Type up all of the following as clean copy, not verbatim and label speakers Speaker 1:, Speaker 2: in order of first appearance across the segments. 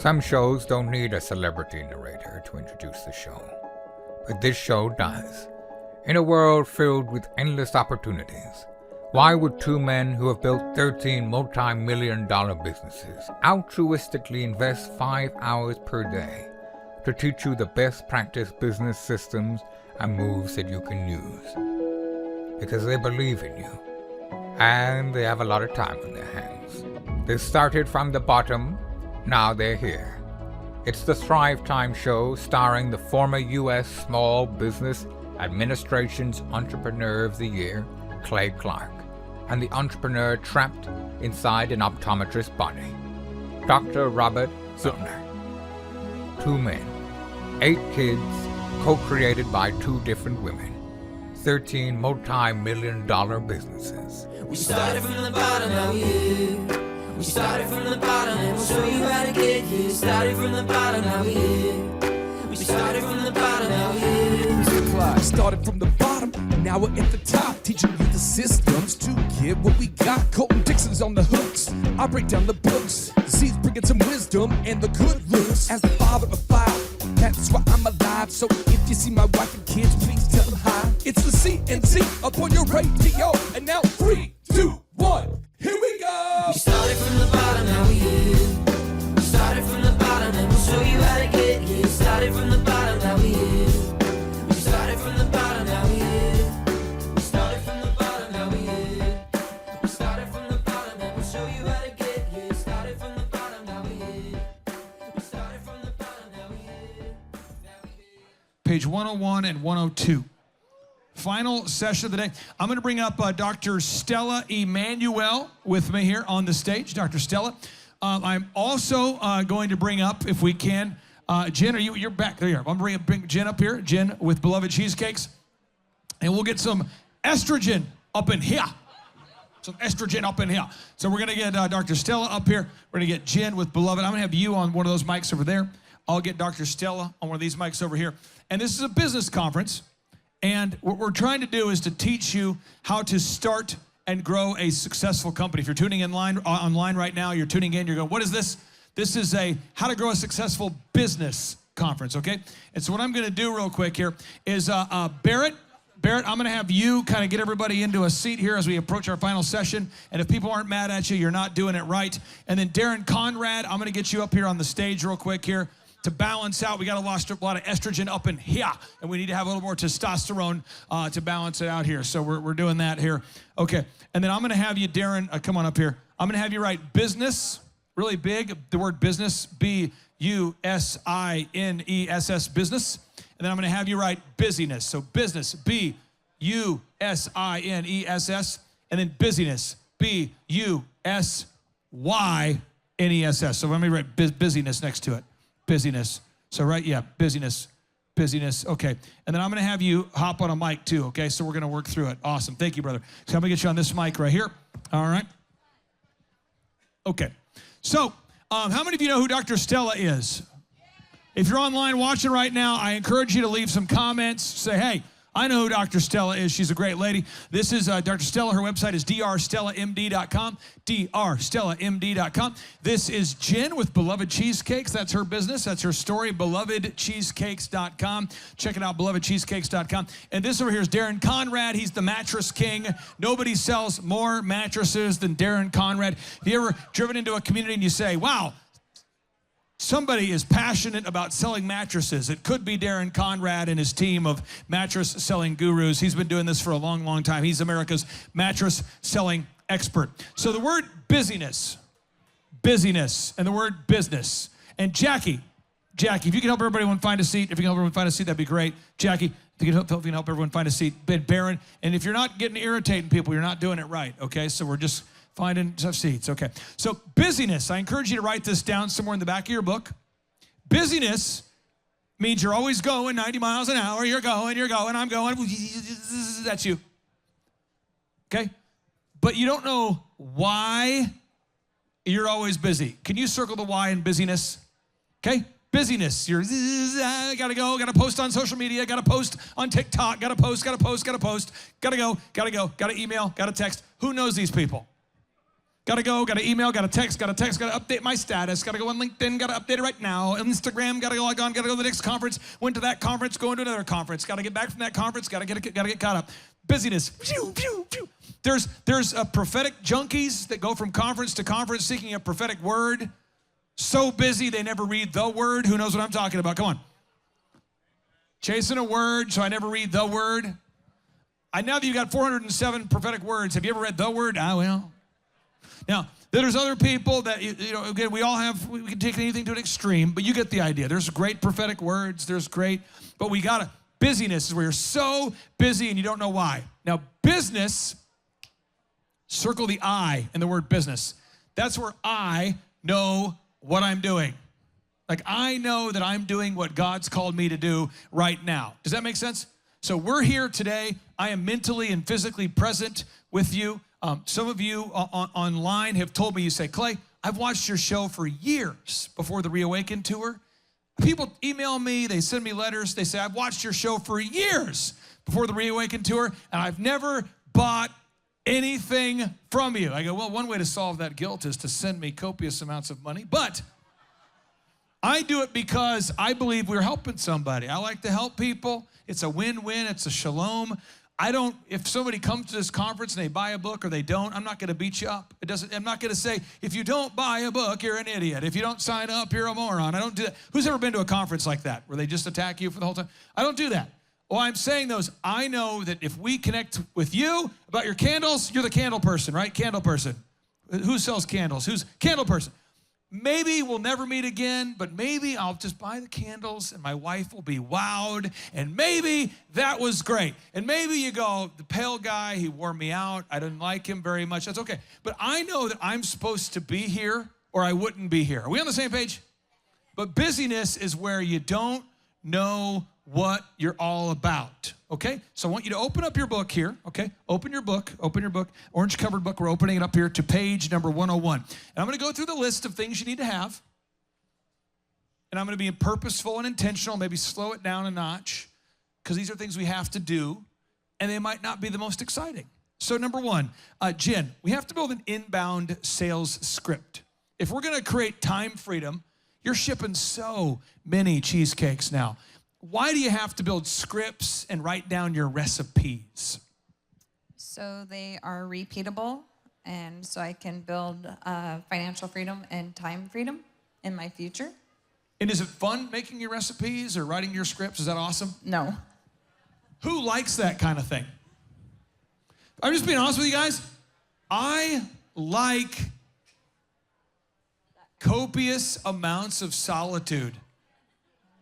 Speaker 1: Some shows don't need a celebrity narrator to introduce the show, but this show does. In a world filled with endless opportunities, why would two men who have built 13 multi-million-dollar businesses altruistically invest 5 hours per day to teach you the best practice business systems and moves that you can use? Because they believe in you, and they have a lot of time on their hands. They started from the bottom, now they're here. It's the Thrivetime show starring the former U.S. Small Business Administration's Entrepreneur of the Year, Clay Clark, and the entrepreneur trapped inside an optometrist's body, Dr. Robert Zillner. 2 men, 8 kids, co-created by 2 different women, 13 multi-million-dollar businesses.
Speaker 2: We started from the bottom, now we're here. We started from the bottom, and we'll show you how to get here. Started from the bottom, now we're here. We started from the bottom, now we're here.
Speaker 3: Started from the bottom, and now we're at the top, teaching you the systems to get what we got. Colton Dixon's on the hooks, I break down the books. The seeds bringing some wisdom and the good looks. As the father of 5, that's why I'm alive. So if you see my wife and kids, please tell them hi. It's the CNC up on your radio, and now 3, 2, 1, here we go.
Speaker 2: We started from the bottom, now we're here. We started from the bottom, and we'll show you how to get here. Started from the bottom, now we're here. We started from the bottom, now we're here. We started from the bottom, now we're here. We started from the bottom, and we'll show you how to get here. Started from the bottom, now we're here. We started from the bottom, now we're here.
Speaker 4: Page 101 and 102. Final session of the day. I'm going to bring up Dr. Stella Emanuel with me here on the stage. Dr. Stella. I'm also going to bring up, if we can, Jen, you're back there. I'm going to bring Jen up here. Jen with Beloved Cheesecakes. And we'll get some estrogen up in here. Some estrogen up in here. So we're going to get Dr. Stella up here. We're going to get Jen with Beloved. I'm going to have you on one of those mics over there. I'll get Dr. Stella on one of these mics over here. And this is a business conference. And what we're trying to do is to teach you how to start and grow a successful company. If you're tuning in online right now, you're tuning in, you're going, what is this? This is a how to grow a successful business conference, okay? And so what I'm going to do real quick here is Barrett, I'm going to have you kind of get everybody into a seat here as we approach our final session. And if people aren't mad at you, you're not doing it right. And then Darren Conrad, I'm going to get you up here on the stage real quick here. To balance out, we got a lot of estrogen up in here, and we need to have a little more testosterone to balance it out here. So we're doing that here. Okay, and then I'm going to have you, Darren, come on up here. I'm going to have you write business, really big, the word business, B-U-S-I-N-E-S-S, business. And then I'm going to have you write busyness. So business, B-U-S-I-N-E-S-S, and then busyness, B-U-S-Y-N-E-S-S. So let me write busyness next to it. Busyness. So right, yeah, busyness. Okay. And then I'm going to have you hop on a mic too, okay? So we're going to work through it. Awesome. Thank you, brother. So I'm going to get you on this mic right here. All right. Okay. So how many of you know who Dr. Stella is? If you're online watching right now, I encourage you to leave some comments. Say, hey, I know who Dr. Stella is. She's a great lady. This is Dr. Stella. Her website is drstellamd.com, drstellamd.com. This is Jen with Beloved Cheesecakes. That's her business. That's her story, belovedcheesecakes.com. Check it out, belovedcheesecakes.com. And this over here is Darren Conrad. He's the mattress king. Nobody sells more mattresses than Darren Conrad. Have you ever driven into a community and you say, wow, somebody is passionate about selling mattresses? It could be Darren Conrad and his team of mattress selling gurus. He's been doing this for a long, long time. He's America's mattress selling expert. So the word busyness, and the word business. And Jackie, if you can help everyone find a seat, that'd be great. Jackie, if you can help everyone find a seat. Baron, and if you're not getting irritating people, you're not doing it right, okay? So we're just finding tough seats, okay. So busyness, I encourage you to write this down somewhere in the back of your book. Busyness means you're always going 90 miles an hour. You're going, I'm going. That's you, okay? But you don't know why you're always busy. Can you circle the why in busyness? Okay, busyness. You're, gotta go, gotta post on social media, gotta post on TikTok, gotta go, gotta email, gotta text. Who knows these people? Gotta go, gotta email, gotta text, gotta update my status, gotta go on LinkedIn, gotta update it right now. Instagram, gotta go log on, gotta go to the next conference, went to that conference, going to another conference, gotta get back from that conference, gotta get caught up. Busyness. Pew, pew, pew. There's prophetic junkies that go from conference to conference seeking a prophetic word. So busy they never read the word. Who knows what I'm talking about? Come on. Chasing a word, so I never read the word. Now that you've got 407 prophetic words, have you ever read the word? I will. Now, there's other people that, again, we can take anything to an extreme, but you get the idea. There's great prophetic words, but busyness is where you're so busy and you don't know why. Now, business, circle the I in the word business. That's where I know what I'm doing. Like, I know that I'm doing what God's called me to do right now. Does that make sense? So we're here today. I am mentally and physically present with you. Some of you online have told me, you say, Clay, I've watched your show for years before the Reawaken tour. People email me, they send me letters, they say, I've watched your show for years before the Reawaken tour, and I've never bought anything from you. I go, well, one way to solve that guilt is to send me copious amounts of money, but I do it because I believe we're helping somebody. I like to help people. It's a win-win, it's a shalom. If somebody comes to this conference and they buy a book or they don't, I'm not gonna beat you up. I'm not gonna say, if you don't buy a book, you're an idiot. If you don't sign up, you're a moron. I don't do that. Who's ever been to a conference like that where they just attack you for the whole time? I don't do that. Well, I'm saying I know that if we connect with you about your candles, you're the candle person, right? Candle person. Who sells candles? Who's candle person? Maybe we'll never meet again, but maybe I'll just buy the candles and my wife will be wowed, and maybe that was great. And maybe you go, the pale guy, he wore me out. I didn't like him very much. That's okay. But I know that I'm supposed to be here or I wouldn't be here. Are we on the same page? But busyness is where you don't know what you're all about, okay? So I want you to open up your book here, okay? Open your book, orange covered book. We're opening it up here to page number 101. And I'm gonna go through the list of things you need to have. And I'm gonna be purposeful and intentional, maybe slow it down a notch, because these are things we have to do, and they might not be the most exciting. So number one, Jen, we have to build an inbound sales script. If we're gonna create time freedom, you're shipping so many cheesecakes now. Why do you have to build scripts and write down your recipes?
Speaker 5: So they are repeatable, and so I can build financial freedom and time freedom in my future.
Speaker 4: And is it fun making your recipes or writing your scripts? Is that awesome?
Speaker 5: No.
Speaker 4: Who likes that kind of thing? I'm just being honest with you guys. I like copious amounts of solitude.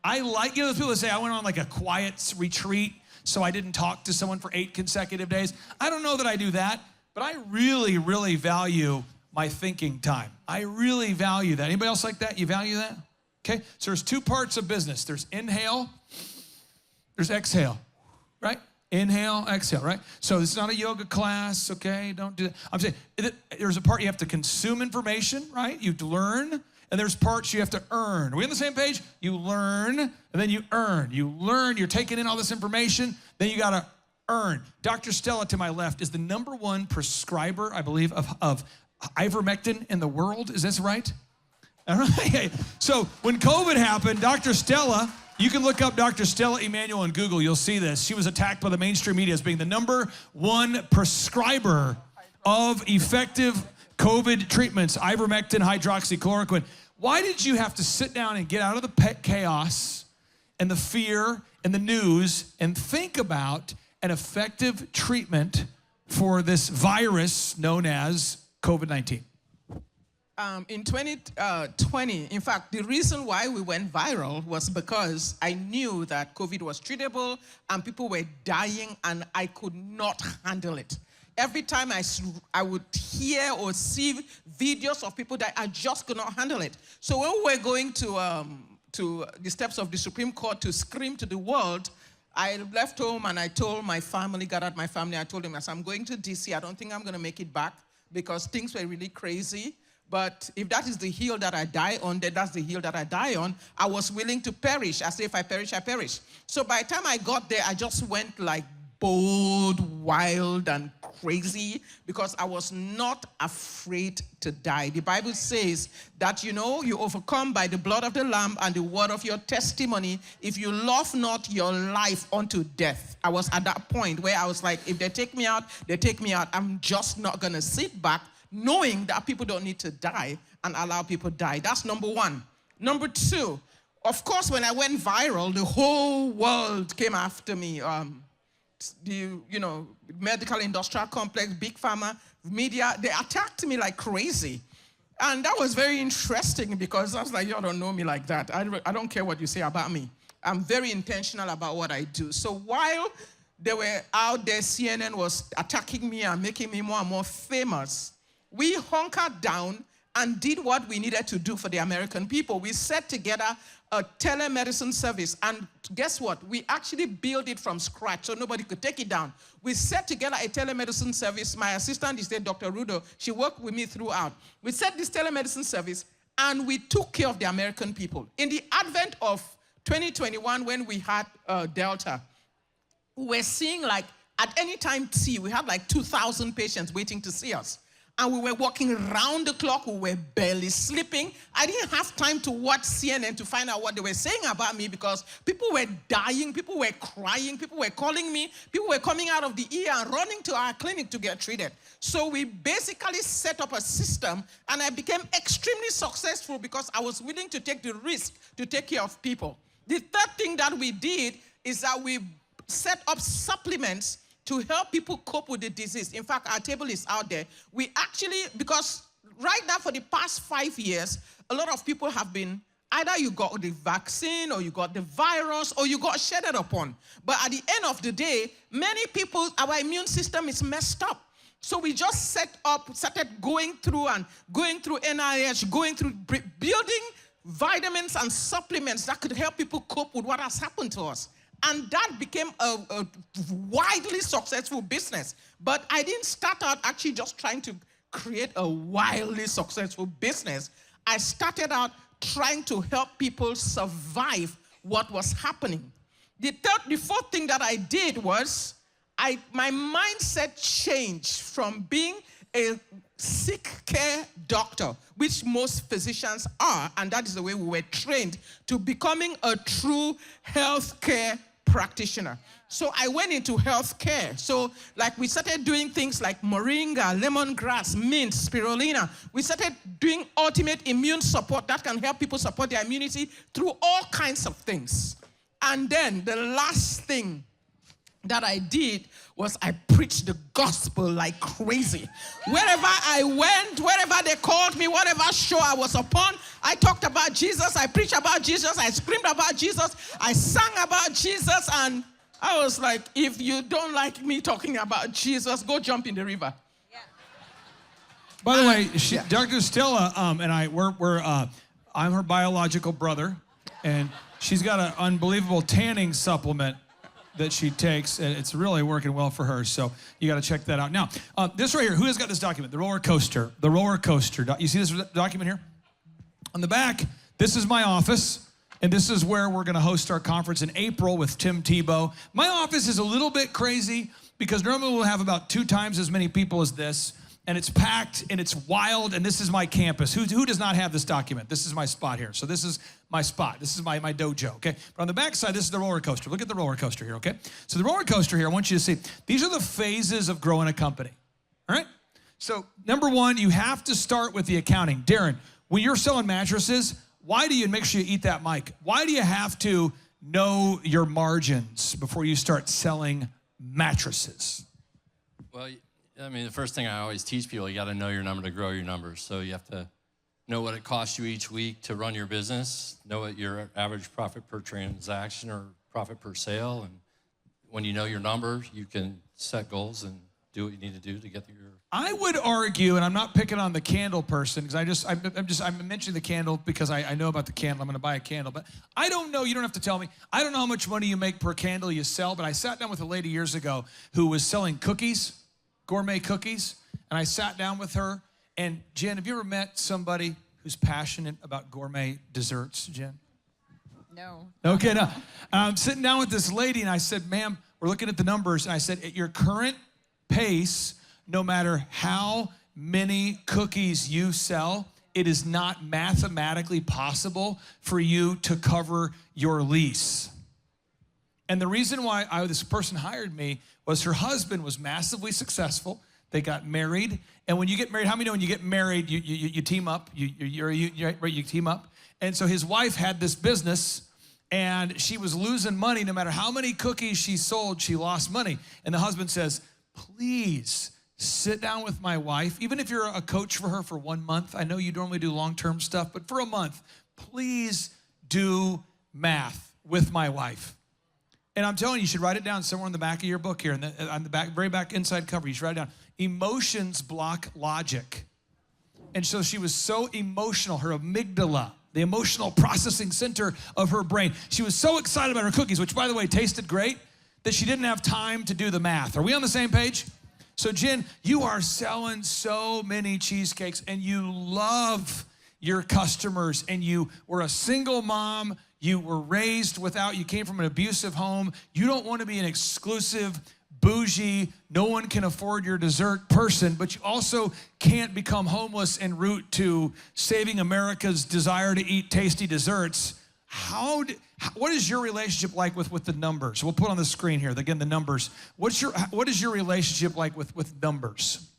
Speaker 4: I like, those people that say, I went on like a quiet retreat, so I didn't talk to someone for 8 consecutive days. I don't know that I do that, but I really, really value my thinking time. I really value that. Anybody else like that? You value that? Okay, so there's 2 parts of business. There's inhale, there's exhale, right? Inhale, exhale, right? So it's not a yoga class, okay? Don't do that. I'm saying there's a part you have to consume information, right? You learn. And there's parts you have to earn. Are we on the same page? You learn, and then you earn. You learn, you're taking in all this information, then you gotta earn. Dr. Stella to my left is the #1 prescriber, I believe, of ivermectin in the world. Is this right? All right. So when COVID happened, Dr. Stella, you can look up Dr. Stella Emanuel on Google, you'll see this. She was attacked by the mainstream media as being the #1 prescriber of effective COVID treatments, ivermectin, hydroxychloroquine. Why did you have to sit down and get out of the chaos and the fear and the news and think about an effective treatment for this virus known as COVID-19?
Speaker 6: In 2020, in fact, the reason why we went viral was because I knew that COVID was treatable and people were dying and I could not handle it. Every time I would hear or see videos of people that I just could not handle it. So when we were going to the steps of the Supreme Court to scream to the world, I left home and I told my family, gathered my family, I told them, as I'm going to DC, I don't think I'm going to make it back because things were really crazy. But if that is the hill that I die on, then that's the hill that I die on. I was willing to perish. I say, if I perish, I perish. So by the time I got there, I just went like bold, wild, and crazy because I was not afraid to die. The Bible says that, you overcome by the blood of the Lamb and the word of your testimony if you love not your life unto death. I was at that point where I was like, if they take me out, they take me out. I'm just not going to sit back knowing that people don't need to die and allow people die. That's number one. Number two, of course, when I went viral, the whole world came after me. The medical industrial complex, big pharma, media, they attacked me like crazy. And that was very interesting because I was like, you don't know me like that. I don't care what you say about me. I'm very intentional about what I do. So while they were out there, CNN was attacking me and making me more and more famous, we hunkered down and did what we needed to do for the American people. We set together a telemedicine service, and guess what? We actually built it from scratch so nobody could take it down. We set together a telemedicine service. My assistant is there, Dr. Rudo. She worked with me throughout. We set this telemedicine service, and we took care of the American people. In the advent of 2021, when we had Delta, we were seeing at any time T, we had 2,000 patients waiting to see us. And we were working round the clock. We were barely sleeping. I didn't have time to watch CNN to find out what they were saying about me because people were dying, people were crying, people were calling me, people were coming out of the ER and running to our clinic to get treated. So we basically set up a system, and I became extremely successful because I was willing to take the risk to take care of people. The third thing that we did is that we set up supplements to help people cope with the disease. In fact, our table is out there. We actually, because right now for the past 5 years, a lot of people have been, either you got the vaccine or you got the virus or you got shedded upon. But at the end of the day, many people, our immune system is messed up. So we just started going through NIH, going through building vitamins and supplements that could help people cope with what has happened to us. And that became a widely successful business. But I didn't start out actually just trying to create a wildly successful business. I started out trying to help people survive what was happening. The fourth thing that I did was my mindset changed from being a sick care doctor, which most physicians are, and that is the way we were trained, to becoming a true healthcare practitioner. So I went into healthcare. So we started doing things like moringa, lemongrass, mint, spirulina. We started doing ultimate immune support that can help people support their immunity through all kinds of things. And then the last thing that I did was I preached the gospel like crazy. Wherever I went, wherever they called me, whatever show I was upon, I talked about Jesus, I preached about Jesus, I screamed about Jesus, I sang about Jesus, and I was like, if you don't like me talking about Jesus, go jump in the river.
Speaker 5: Yeah.
Speaker 4: By the way, Dr. Stella and I, I'm her biological brother, and she's got an unbelievable tanning supplement that she takes, and it's really working well for her, so you got to check that out. Now, this right here, who has got this document? The roller coaster. The roller coaster. You see this document here? On the back, this is my office, and this is where we're going to host our conference in April with Tim Tebow. My office is a little bit crazy because normally we'll have about 2 times as many people as this, and it's packed, and it's wild, and this is my campus. Who does not have this document? This is my spot here. So this is my spot. This is my dojo, okay? But on the back side, this is the roller coaster. Look at the roller coaster here, okay? So the roller coaster here, I want you to see, these are the phases of growing a company, all right? So number 1, you have to start with the accounting. Darren, when you're selling mattresses, why do you, make sure you eat that mic, why do you have to know your margins before you start selling mattresses?
Speaker 7: Well, I mean, the first thing I always teach people, you got to know your number to grow your numbers. So you have to know what it costs you each week to run your business, know what your average profit per transaction or profit per sale. And when you know your number, you can set goals and do what you need to do to get your...
Speaker 4: I would argue, and I'm not picking on the candle person, because I'm mentioning the candle because I know about the candle. I'm going to buy a candle, but I don't know. You don't have to tell me. I don't know how much money you make per candle you sell, but I sat down with a lady years ago who was selling cookies, gourmet cookies, and I sat down with her. And Jen, have you ever met somebody who's passionate about gourmet desserts, Jen?
Speaker 5: No.
Speaker 4: Okay, no. I'm sitting down with this lady, and I said, ma'am, we're looking at the numbers, and I said, at your current pace, no matter how many cookies you sell, it is not mathematically possible for you to cover your lease. And the reason why this person hired me was her husband was massively successful. They got married. And when you get married, how many know when you get married, you team up? You team up. And so his wife had this business, and she was losing money. No matter how many cookies she sold, she lost money. And the husband says, please sit down with my wife. Even if you're a coach for her for 1 month, I know you normally do long-term stuff, but for a month, please do math with my wife. And I'm telling you, you should write it down somewhere on the back of your book here, on the back, very back inside cover, you should write it down. Emotions block logic. And so she was so emotional, her amygdala, the emotional processing center of her brain. She was so excited about her cookies, which, by the way, tasted great, that she didn't have time to do the math. Are we on the same page? So, Jen, you are selling so many cheesecakes, and you love your customers, and you were a single mom. You were raised you came from an abusive home. You don't want to be an exclusive, bougie, no one can afford your dessert person, but you also can't become homeless en route to saving America's desire to eat tasty desserts. What is your relationship like with the numbers? We'll put on the screen here, again, the numbers. What is your relationship like with numbers?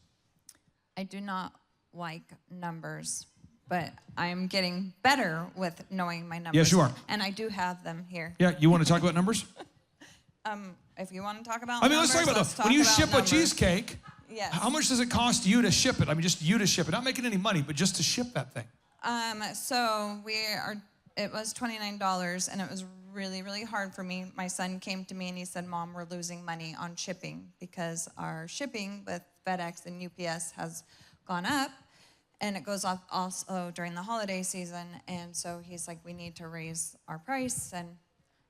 Speaker 5: I do not like numbers, but I'm getting better with knowing my numbers.
Speaker 4: Yes, you are.
Speaker 5: And I do have them here.
Speaker 4: Yeah, you want to talk about numbers?
Speaker 5: If you want to talk about
Speaker 4: let's talk about those. When you ship a cheesecake,
Speaker 5: yes.
Speaker 4: How much does it cost you to ship it? I mean, just you to ship it. Not making any money, but just to ship that thing.
Speaker 5: It was $29, and it was really, really hard for me. My son came to me and he said, Mom, we're losing money on shipping because our shipping with FedEx and UPS has gone up, and it goes up also during the holiday season. And so he's like, we need to raise our price, and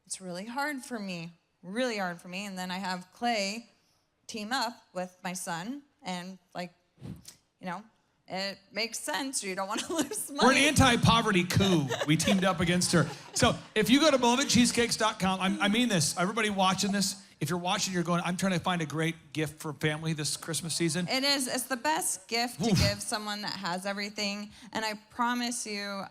Speaker 5: it's really hard for me. And then I have Clay team up with my son, and it makes sense. You don't want to lose money.
Speaker 4: We're an anti-poverty coup. We teamed up against her. So if you go to belovedcheesecakes.com, I mean this, everybody watching this, if you're watching, you're going, I'm trying to find a great gift for family this Christmas season.
Speaker 5: It is. It's the best gift to give someone that has everything. And I promise you,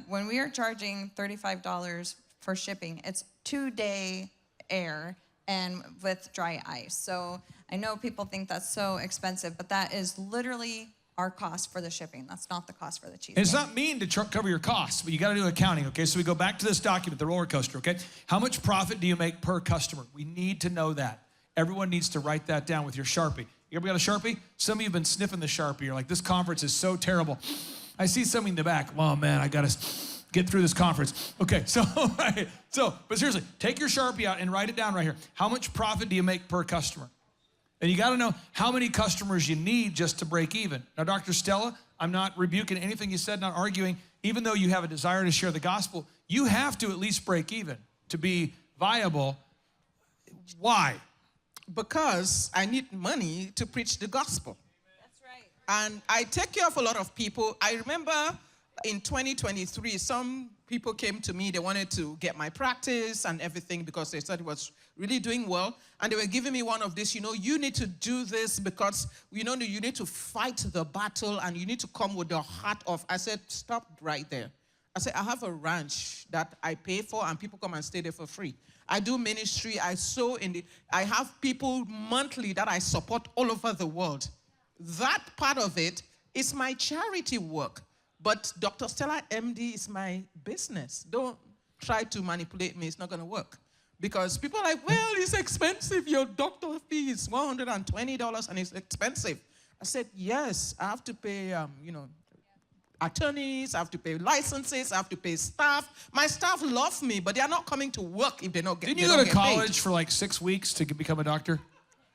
Speaker 5: when we are charging $35 for shipping, it's 2-day air and with dry ice. So I know people think that's so expensive, but that is literally our cost for the shipping. That's not the cost for the cheesecake.
Speaker 4: It's not mean to cover your costs, but you got to do accounting, okay? So we go back to this document, the roller coaster, okay? How much profit do you make per customer? We need to know that. Everyone needs to write that down with your Sharpie. You ever got a Sharpie? Some of you have been sniffing the Sharpie. You're like, this conference is so terrible. I see something in the back. Oh, man, I got to get through this conference. Okay, but seriously, take your Sharpie out and write it down right here. How much profit do you make per customer? And you got to know how many customers you need just to break even. Now, Dr. Stella, I'm not rebuking anything you said, not arguing. Even though you have a desire to share the gospel, you have to at least break even to be viable. Why?
Speaker 6: Because I need money to preach the gospel.
Speaker 5: That's right.
Speaker 6: And I take care of a lot of people. I remember in 2023, some people came to me. They wanted to get my practice and everything because they said it was really doing well. And they were giving me one of this, you need to do this because, you need to fight the battle and you need to come with the heart of. I said, stop right there. I said, I have a ranch that I pay for and people come and stay there for free. I do ministry. I have people monthly that I support all over the world. That part of it is my charity work. But Dr. Stella MD is my business. Don't try to manipulate me. It's not going to work. Because people are like, well, it's expensive. Your doctor fee is $120 and it's expensive. I said, yes, I have to pay, attorneys, I have to pay licenses, I have to pay staff. My staff love me, but they are not coming to work if they don't get paid.
Speaker 4: Didn't you go to college for like 6 weeks to become a doctor?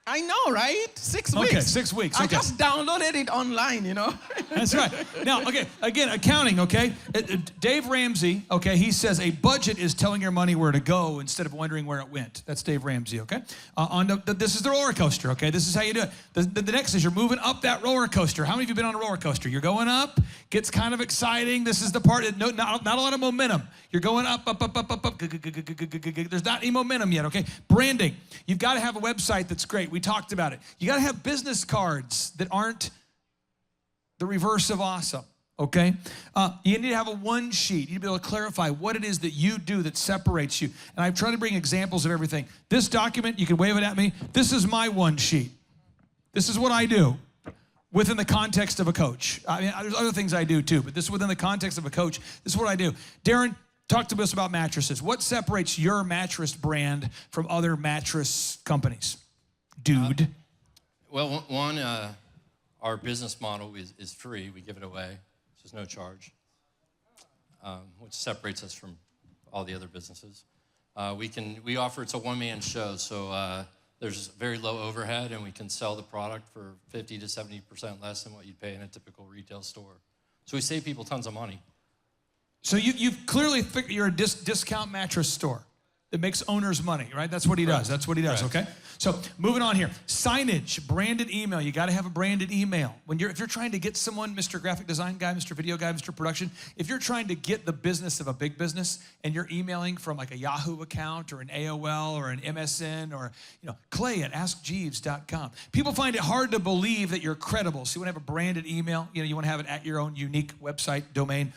Speaker 6: I know, right? 6 weeks.
Speaker 4: Okay, 6 weeks.
Speaker 6: I
Speaker 4: Okay.
Speaker 6: just downloaded it online, you know.
Speaker 4: That's right. Now, okay, again, accounting, okay? Dave Ramsey, okay, he says a budget is telling your money where to go instead of wondering where it went. That's Dave Ramsey, okay? This is the roller coaster, okay? This is how you do it. The next is you're moving up that roller coaster. How many of you have been on a roller coaster? You're going up, gets kind of exciting. This is the part that not a lot of momentum. You're going up. There's not any momentum yet, okay? Branding. You've got to have a website that's great. We talked about it. You got to have business cards that aren't the reverse of awesome, okay? You need to have a one sheet. You need to be able to clarify what it is that you do that separates you. And I've tried to bring examples of everything. This document, you can wave it at me. This is my one sheet. This is what I do within the context of a coach. I mean, there's other things I do too, but this is within the context of a coach. This is what I do. Darren, talk to us about mattresses. What separates your mattress brand from other mattress companies? Dude.
Speaker 7: Well, one, our business model is free. We give it away. So there's no charge, which separates us from all the other businesses. We offer, it's a one-man show, so there's very low overhead, and we can sell the product for 50 to 70% less than what you'd pay in a typical retail store. So we save people tons of money.
Speaker 4: So you've clearly figured you're a discount mattress store that makes owners money, right? That's what he does. That's what he does, okay? So moving on here. Signage, branded email. You got to have a branded email. If you're trying to get someone, Mr. Graphic Design guy, Mr. Video guy, Mr. Production, if you're trying to get the business of a big business and you're emailing from like a Yahoo account or an AOL or an MSN or, Clay at AskJeeves.com. People find it hard to believe that you're credible. So you want to have a branded email. You want to have it at your own unique website domain.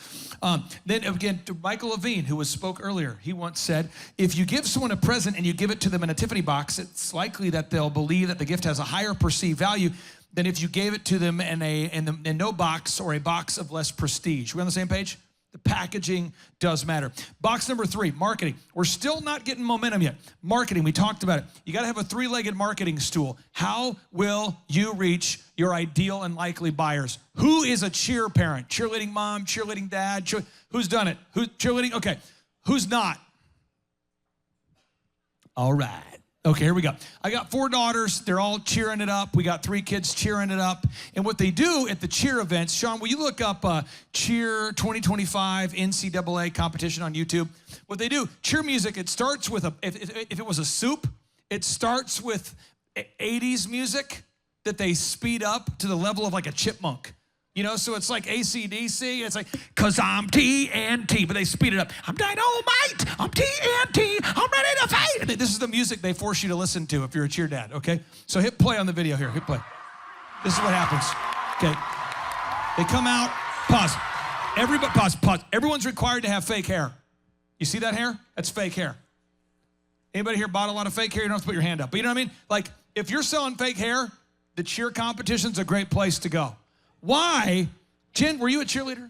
Speaker 4: Then again, to Michael Levine, who spoke earlier, he once said, if you give someone a present and you give it to them in a Tiffany box, it's likely that they'll believe that the gift has a higher perceived value than if you gave it to them in no box or a box of less prestige. We on the same page? The packaging does matter. Box number 3, marketing. We're still not getting momentum yet. Marketing, we talked about it. You got to have a 3-legged marketing stool. How will you reach your ideal and likely buyers? Who is a cheer parent? Cheerleading mom, cheerleading dad? Who's done it? Who's cheerleading? Okay. Who's not? All right. Okay, here we go. I got 4 daughters. They're all cheering it up. We got 3 kids cheering it up. And what they do at the cheer events, Sean, will you look up Cheer 2025 NCAA competition on YouTube? What they do, cheer music, it starts with, if it was a soup, it starts with 80s music that they speed up to the level of like a chipmunk. So it's like AC/DC. It's like, cause I'm TNT, but they speed it up. I'm dynamite. I'm TNT. I'm ready to fight. And this is the music they force you to listen to if you're a cheer dad, okay? So hit play on the video here. Hit play. This is what happens. Okay. They come out. Pause. Everybody, pause. Everyone's required to have fake hair. You see that hair? That's fake hair. Anybody here bought a lot of fake hair? You don't have to put your hand up. But you know what I mean? Like, if you're selling fake hair, the cheer competition's a great place to go. Why? Jen, were you a cheerleader?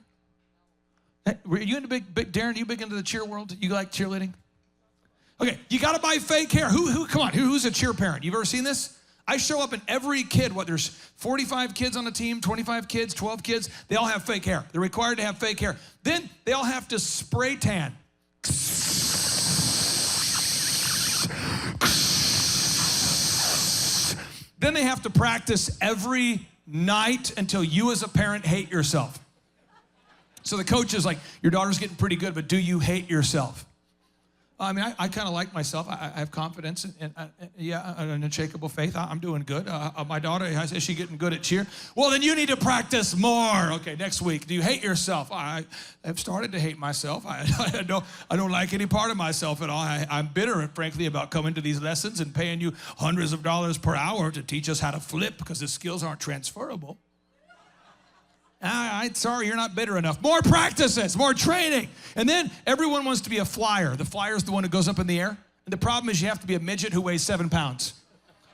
Speaker 4: Were you into big Darren, you big into the cheer world? You like cheerleading? Okay, you got to buy fake hair. Come on, who's a cheer parent? You've ever seen this? I show up in every kid, there's 45 kids on the team, 25 kids, 12 kids, they all have fake hair. They're required to have fake hair. Then they all have to spray tan. Then they have to practice every night until you as a parent hate yourself. So the coach is like, your daughter's getting pretty good, but do you hate yourself? I mean, I kind of like myself. I have confidence and an unshakable faith. I'm doing good. My daughter, is she getting good at cheer? Well, then you need to practice more. Okay, next week. Do you hate yourself? I have started to hate myself. I don't like any part of myself at all. I'm bitter, frankly, about coming to these lessons and paying you hundreds of dollars per hour to teach us how to flip because the skills aren't transferable. Sorry, you're not bitter enough. More practices, more training. And then everyone wants to be a flyer. The flyer is the one who goes up in the air. And the problem is you have to be a midget who weighs 7 pounds.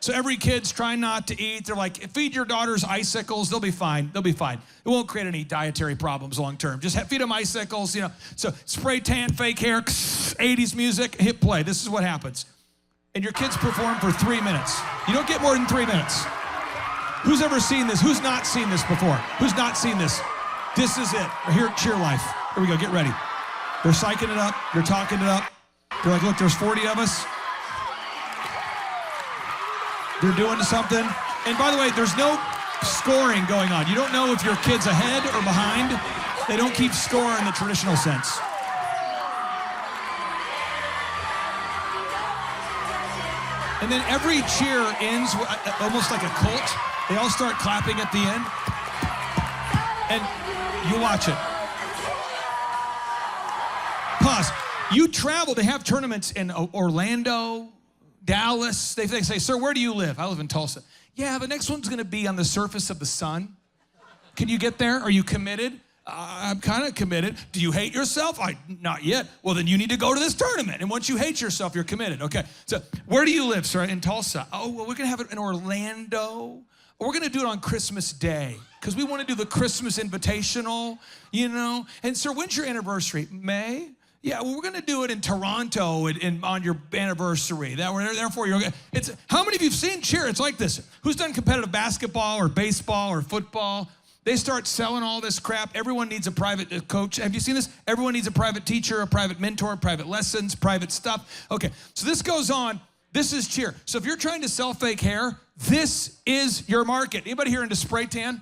Speaker 4: So every kid's trying not to eat. They're like, feed your daughters icicles. They'll be fine. They'll be fine. It won't create any dietary problems long term. Just feed them icicles, So spray tan, fake hair, 80s music, hit play. This is what happens. And your kids perform for 3 minutes. You don't get more than 3 minutes. Who's ever seen this? Who's not seen this before? Who's not seen this? This is it. We're here at Cheer Life. Here we go. Get ready. They're psyching it up. They're talking it up. They're like, look, there's 40 of us. They're doing something. And by the way, there's no scoring going on. You don't know if your kid's ahead or behind. They don't keep score in the traditional sense. And then every cheer ends almost like a cult. They all start clapping at the end. And you watch it. Pause. You travel. They have tournaments in Orlando, Dallas. They say, sir, where do you live? I live in Tulsa. Yeah, the next one's going to be on the surface of the sun. Can you get there? Are you committed? I'm kind of committed. Do you hate yourself? Not yet. Well, then you need to go to this tournament. And once you hate yourself, you're committed. Okay. So where do you live, sir? In Tulsa. Oh, well, we're going to have it in Orlando. We're going to do it on Christmas Day because we want to do the Christmas Invitational, you know. And sir, when's your anniversary? May? Yeah, well, we're going to do it in Toronto on your anniversary. Therefore, how many of you have seen cheer? It's like this. Who's done competitive basketball or baseball or football? They start selling all this crap. Everyone needs a private coach. Have you seen this? Everyone needs a private teacher, a private mentor, private lessons, private stuff. Okay, so this goes on. This is cheer. So if you're trying to sell fake hair, this is your market. Anybody here into spray tan?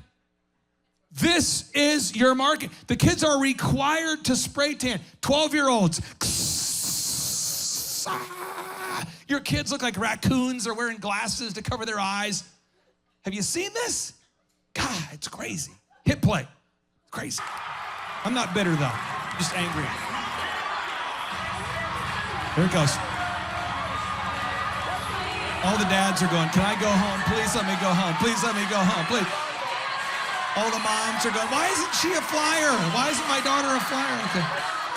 Speaker 4: This is your market. The kids are required to spray tan. 12-year-olds. Your kids look like raccoons. They're wearing glasses to cover their eyes. Have you seen this? God, it's crazy. Hit play. Crazy. I'm not bitter, though. I'm just angry. Here it goes. All the dads are going, can I go home? Please let me go home. Please let me go home. Please. All the moms are going, why isn't she a flyer? Why isn't my daughter a flyer? Okay.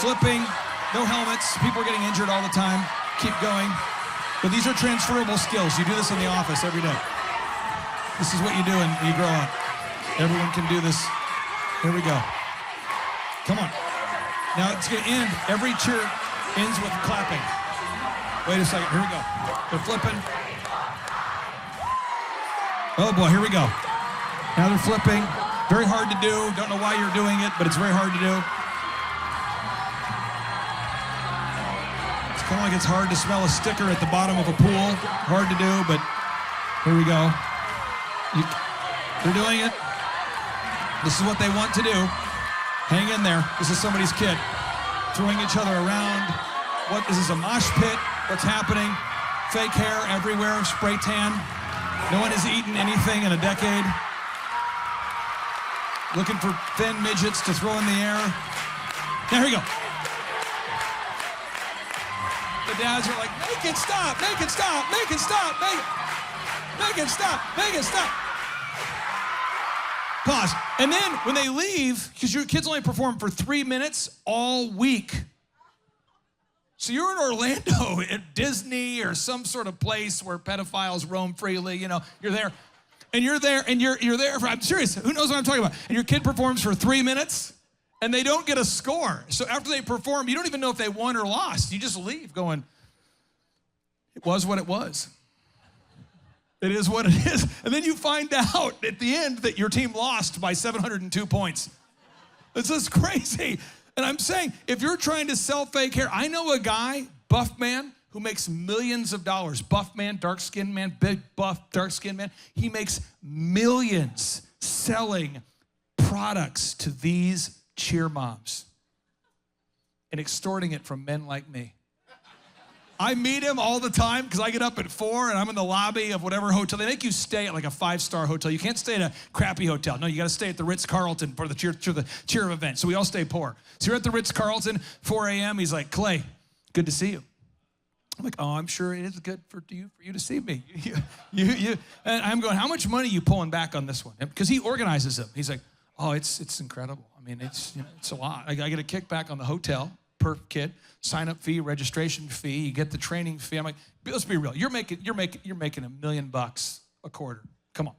Speaker 4: Flipping, no helmets. People are getting injured all the time. Keep going. But these are transferable skills. You do this in the office every day. This is what you do when you grow up. Everyone can do this. Here we go. Come on. Now it's going to end. Every cheer ends with clapping. Wait a second. Here we go. They're flipping. Oh boy, here we go. Now they're flipping. Very hard to do. Don't know why you're doing it, but it's very hard to do. It's kind of like it's hard to smell a sticker at the bottom of a pool. Hard to do, but here we go. They're doing it. This is what they want to do. Hang in there. This is somebody's kid. Throwing each other around. Is this a mosh pit? What's happening? Fake hair everywhere, spray tan. No one has eaten anything in a decade. Looking for thin midgets to throw in the air. Now, here you go. The dads are like, make it stop, make it stop, make it stop, make it stop, make it stop. Pause. And then when they leave, because your kids only perform for 3 minutes all week. So you're in Orlando at Disney or some sort of place where pedophiles roam freely, you know, you're there. And you're there, and you're there for, I'm serious, who knows what I'm talking about? And your kid performs for 3 minutes, and they don't get a score. So after they perform, you don't even know if they won or lost. You just leave going, it was what it was. It is what it is. And then you find out at the end that your team lost by 702 points. This is crazy. And I'm saying, if you're trying to sell fake hair, I know a guy, buff man, who makes millions of dollars. Buff man, dark-skinned man, big buff, dark-skinned man. He makes millions selling products to these cheer moms and extorting it from men like me. I meet him all the time because I get up at 4 and I'm in the lobby of whatever hotel. They make you stay at like a 5-star hotel. You can't stay at a crappy hotel. No, you got to stay at the Ritz-Carlton for the cheer event. So we all stay poor. So you're at the Ritz-Carlton, 4 a.m. He's like, Clay, good to see you. I'm like, oh, I'm sure it is good for you to see me. And I'm going, how much money are you pulling back on this one? Because he organizes them. He's like, oh, it's incredible. I mean, it's a lot. I get a kickback on the hotel per kid, sign up fee, registration fee. You get the training fee. I'm like, let's be real. You're making $1 million a quarter. Come on,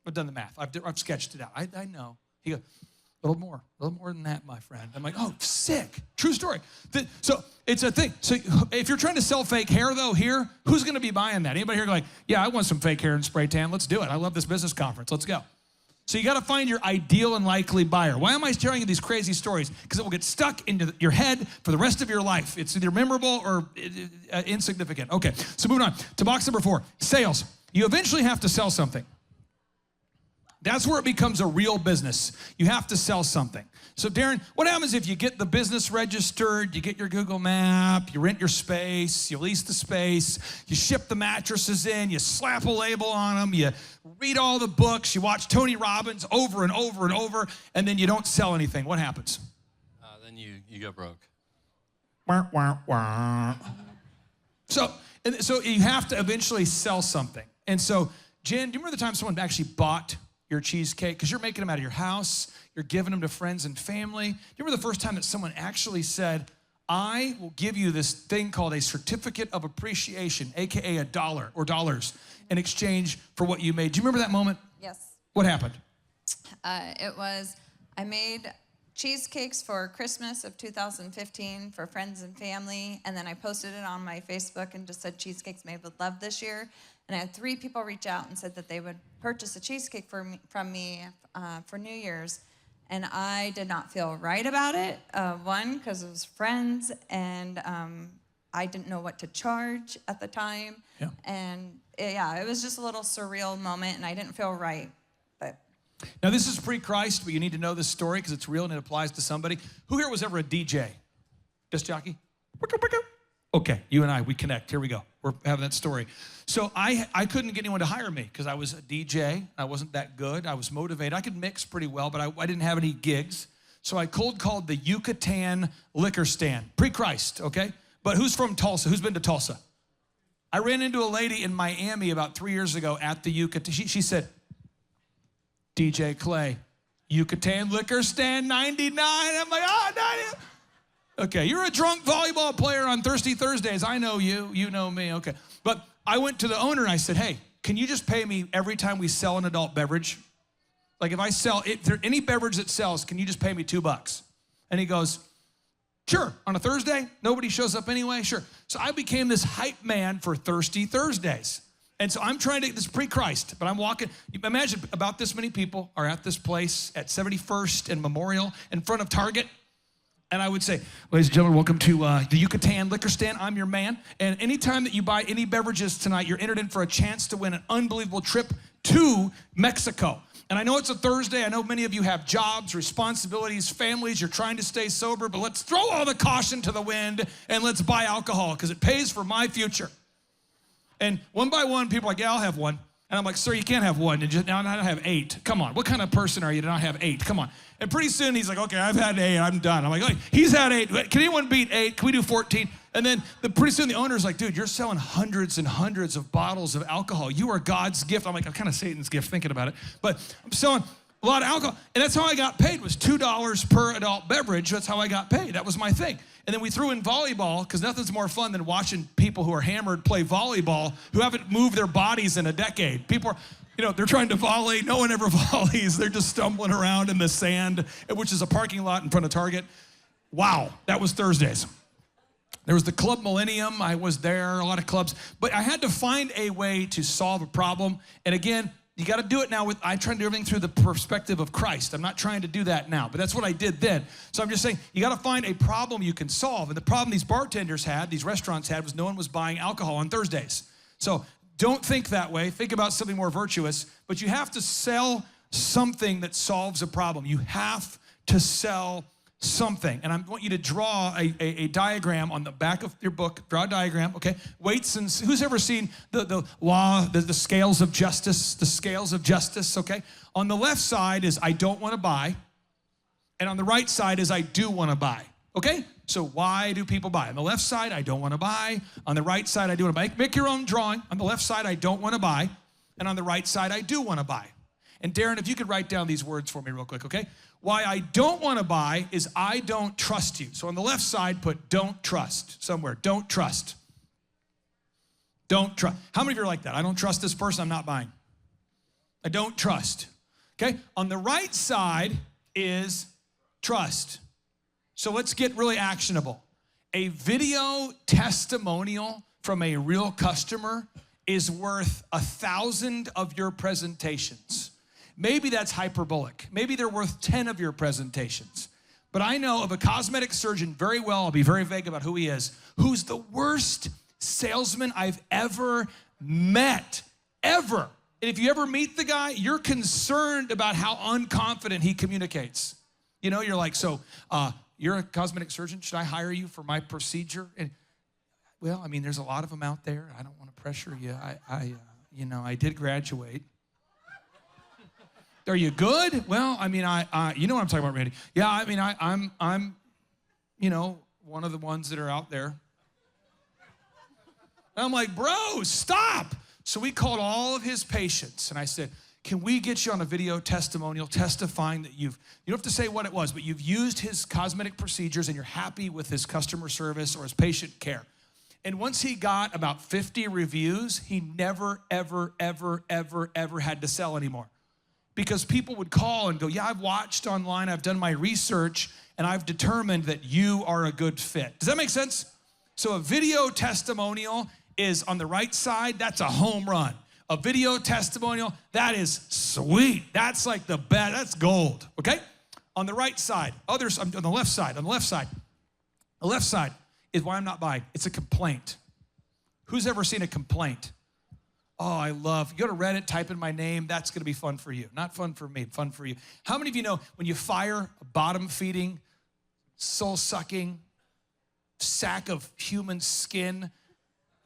Speaker 4: I've done the math. I've sketched it out. I know. He goes, a little more than that, my friend. I'm like, oh, sick. True story. So it's a thing. So if you're trying to sell fake hair, though, here, who's going to be buying that? Anybody here like, yeah, I want some fake hair and spray tan. Let's do it. I love this business conference. Let's go. So you got to find your ideal and likely buyer. Why am I sharing you these crazy stories? Because it will get stuck into your head for the rest of your life. It's either memorable or insignificant. Okay, so moving on to box number 4, sales. you eventually have to sell something. That's where it becomes a real business. You have to sell something. So Darren, what happens if you get the business registered, you get your Google map, you rent your space, you lease the space, you ship the mattresses in, you slap a label on them, you read all the books, you watch Tony Robbins over and over and over, and then you don't sell anything? What happens?
Speaker 7: Then you go broke.
Speaker 4: Wah, wah, wah. So you have to eventually sell something. And so, Jen, do you remember the time someone actually bought your cheesecake? Because you're making them out of your house, you're giving them to friends and family. Do you remember the first time that someone actually said, I will give you this thing called a certificate of appreciation, AKA $1 or dollars, in exchange for what you made? Do you remember that moment?
Speaker 5: Yes.
Speaker 4: What happened?
Speaker 5: I made cheesecakes for Christmas of 2015 for friends and family, and then I posted it on my Facebook and just said cheesecakes made with love this year. And I had 3 people reach out and said that they would purchase a cheesecake from me for New Year's. And I did not feel right about it. One, because it was friends, and I didn't know what to charge at the time.
Speaker 4: Yeah.
Speaker 5: And it was just a little surreal moment, and I didn't feel right. But
Speaker 4: Now, this is pre-Christ, but you need to know this story because it's real and it applies to somebody. Who here was ever a DJ? Disc jockey? Okay, you and I, we connect. Here we go. We're having that story. So I couldn't get anyone to hire me because I was a DJ. I wasn't that good. I was motivated. I could mix pretty well, but I didn't have any gigs. So I cold called the Yucatan liquor stand, pre-Christ, okay? But who's from Tulsa? Who's been to Tulsa? I ran into a lady in Miami about 3 years ago at the Yucatan. She said, DJ Clay, Yucatan liquor stand 99. I'm like, 90. Okay, you're a drunk volleyball player on Thirsty Thursdays. I know you. You know me. Okay. But I went to the owner and I said, hey, can you just pay me every time we sell an adult beverage? Like if there any beverage that sells, can you just pay me $2? And he goes, sure. On a Thursday, nobody shows up anyway. Sure. So I became this hype man for Thirsty Thursdays. And so I'm trying to, this is pre-Christ, but I'm walking. Imagine about this many people are at this place at 71st and Memorial in front of Target. And I would say, ladies and gentlemen, welcome to the Yucatan liquor stand. I'm your man. And anytime that you buy any beverages tonight, you're entered in for a chance to win an unbelievable trip to Mexico. And I know it's a Thursday. I know many of you have jobs, responsibilities, families. You're trying to stay sober, but let's throw all the caution to the wind and let's buy alcohol because it pays for my future. And one by one, people are like, yeah, I'll have one. And I'm like, sir, you can't have one. And now I have 8. Come on. What kind of person are you to not have 8? Come on. And pretty soon he's like, okay, I've had 8. I'm done. I'm like, okay, he's had 8. Can anyone beat 8? Can we do 14? And then pretty soon the owner's like, dude, you're selling hundreds and hundreds of bottles of alcohol. You are God's gift. I'm like, I'm kind of Satan's gift thinking about it. But I'm selling a lot of alcohol. And that's how I got paid, was $2 per adult beverage. That's how I got paid. That was my thing. And then we threw in volleyball, because nothing's more fun than watching people who are hammered play volleyball who haven't moved their bodies in a decade. People are, they're trying to volley. No one ever volleys. They're just stumbling around in the sand, which is a parking lot in front of Target. Wow, that was Thursdays. There was the Club Millennium. I was there, a lot of clubs. But I had to find a way to solve a problem. And again, you got to do it now I try to do everything through the perspective of Christ. I'm not trying to do that now, but that's what I did then. So I'm just saying, you got to find a problem you can solve. And the problem these bartenders had, these restaurants had, was no one was buying alcohol on Thursdays. So don't think that way. Think about something more virtuous. But you have to sell something that solves a problem. You have to sell something. And I want you to draw a diagram on the back of your book. Draw a diagram, okay? Weights and, who's ever seen the law, the scales of justice, the scales of justice, okay? On the left side is I don't want to buy, and on the right side is I do want to buy, okay? So why do people buy? On the left side, I don't want to buy. On the right side, I do want to buy. Make your own drawing. On the left side, I don't want to buy, and on the right side, I do want to buy. And Darren, if you could write down these words for me real quick, okay? Why I don't want to buy is I don't trust you. So on the left side, put don't trust somewhere. Don't trust. Don't trust. How many of you are like that? I don't trust this person, I'm not buying. I don't trust. Okay? On the right side is trust. So let's get really actionable. A video testimonial from a real customer is worth 1,000 of your presentations. Maybe that's hyperbolic. Maybe they're worth 10 of your presentations. But I know of a cosmetic surgeon very well, I'll be very vague about who he is, who's the worst salesman I've ever met. ever. And if you ever meet the guy, you're concerned about how unconfident he communicates. You know, you're like, so you're a cosmetic surgeon. Should I hire you for my procedure? And well, I mean, there's a lot of them out there. I don't want to pressure you. I did graduate. Are you good? Well, I mean, you know what I'm talking about, Randy. Yeah, I mean, I'm, one of the ones that are out there. And I'm like, bro, stop. So we called all of his patients, and I said, can we get you on a video testimonial testifying that you don't have to say what it was, but you've used his cosmetic procedures and you're happy with his customer service or his patient care. And once he got about 50 reviews, he never, ever, ever, ever, ever had to sell anymore. Because people would call and go, yeah, I've watched online, I've done my research, and I've determined that you are a good fit. Does that make sense? So a video testimonial is on the right side, that's a home run. A video testimonial, that is sweet. That's like the best, that's gold, okay? On the right side, on the left side. The left side is why I'm not buying. It's a complaint. Who's ever seen a complaint? Oh, you go to Reddit, type in my name, that's gonna be fun for you. Not fun for me, fun for you. How many of you know when you fire a bottom-feeding, soul-sucking sack of human skin,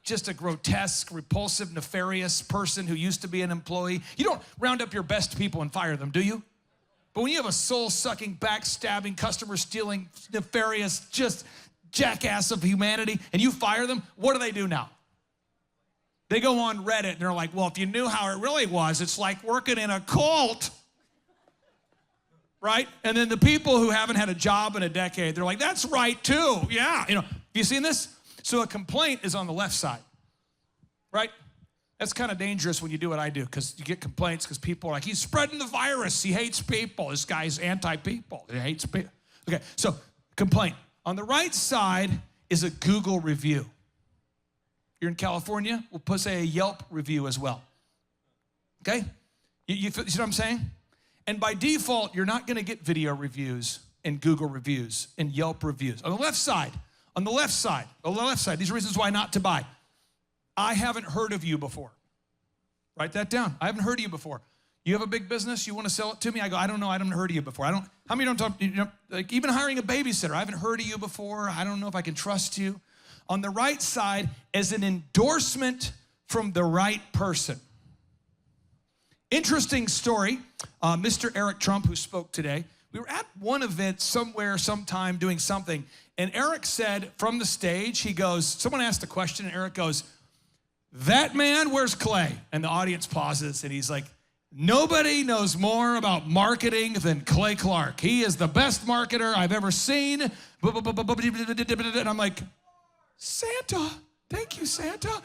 Speaker 4: just a grotesque, repulsive, nefarious person who used to be an employee? You don't round up your best people and fire them, do you? But when you have a soul-sucking, backstabbing, customer-stealing, nefarious, just jackass of humanity, and you fire them, what do now? They go on Reddit and they're like, well, if you knew how it really was, it's like working in a cult, right? And then the people who haven't had a job in a decade, they're like, that's right too, yeah. Have you seen this? So a complaint is on the left side, right? That's kind of dangerous when you do what I do, because you get complaints because people are like, he's spreading the virus, he hates people, this guy's anti-people, he hates people. Okay, so complaint. On the right side is a Google review. You're in California, we'll put, say, a Yelp review as well. Okay? You see what I'm saying? And by default, you're not gonna get video reviews and Google reviews and Yelp reviews. On the left side, these are reasons why not to buy. I haven't heard of you before. Write that down. I haven't heard of you before. You have a big business, you wanna sell it to me? I go, I don't know, I haven't heard of you before. How many don't talk, like even hiring a babysitter, I haven't heard of you before, I don't know if I can trust you. On the right side is an endorsement from the right person. Interesting story, Mr. Eric Trump, who spoke today, we were at one event somewhere, sometime, doing something, and Eric said from the stage, he goes, someone asked a question, and Eric goes, that man, where's Clay? And the audience pauses, and he's like, nobody knows more about marketing than Clay Clark. He is the best marketer I've ever seen. And I'm like, Santa, thank you, Santa.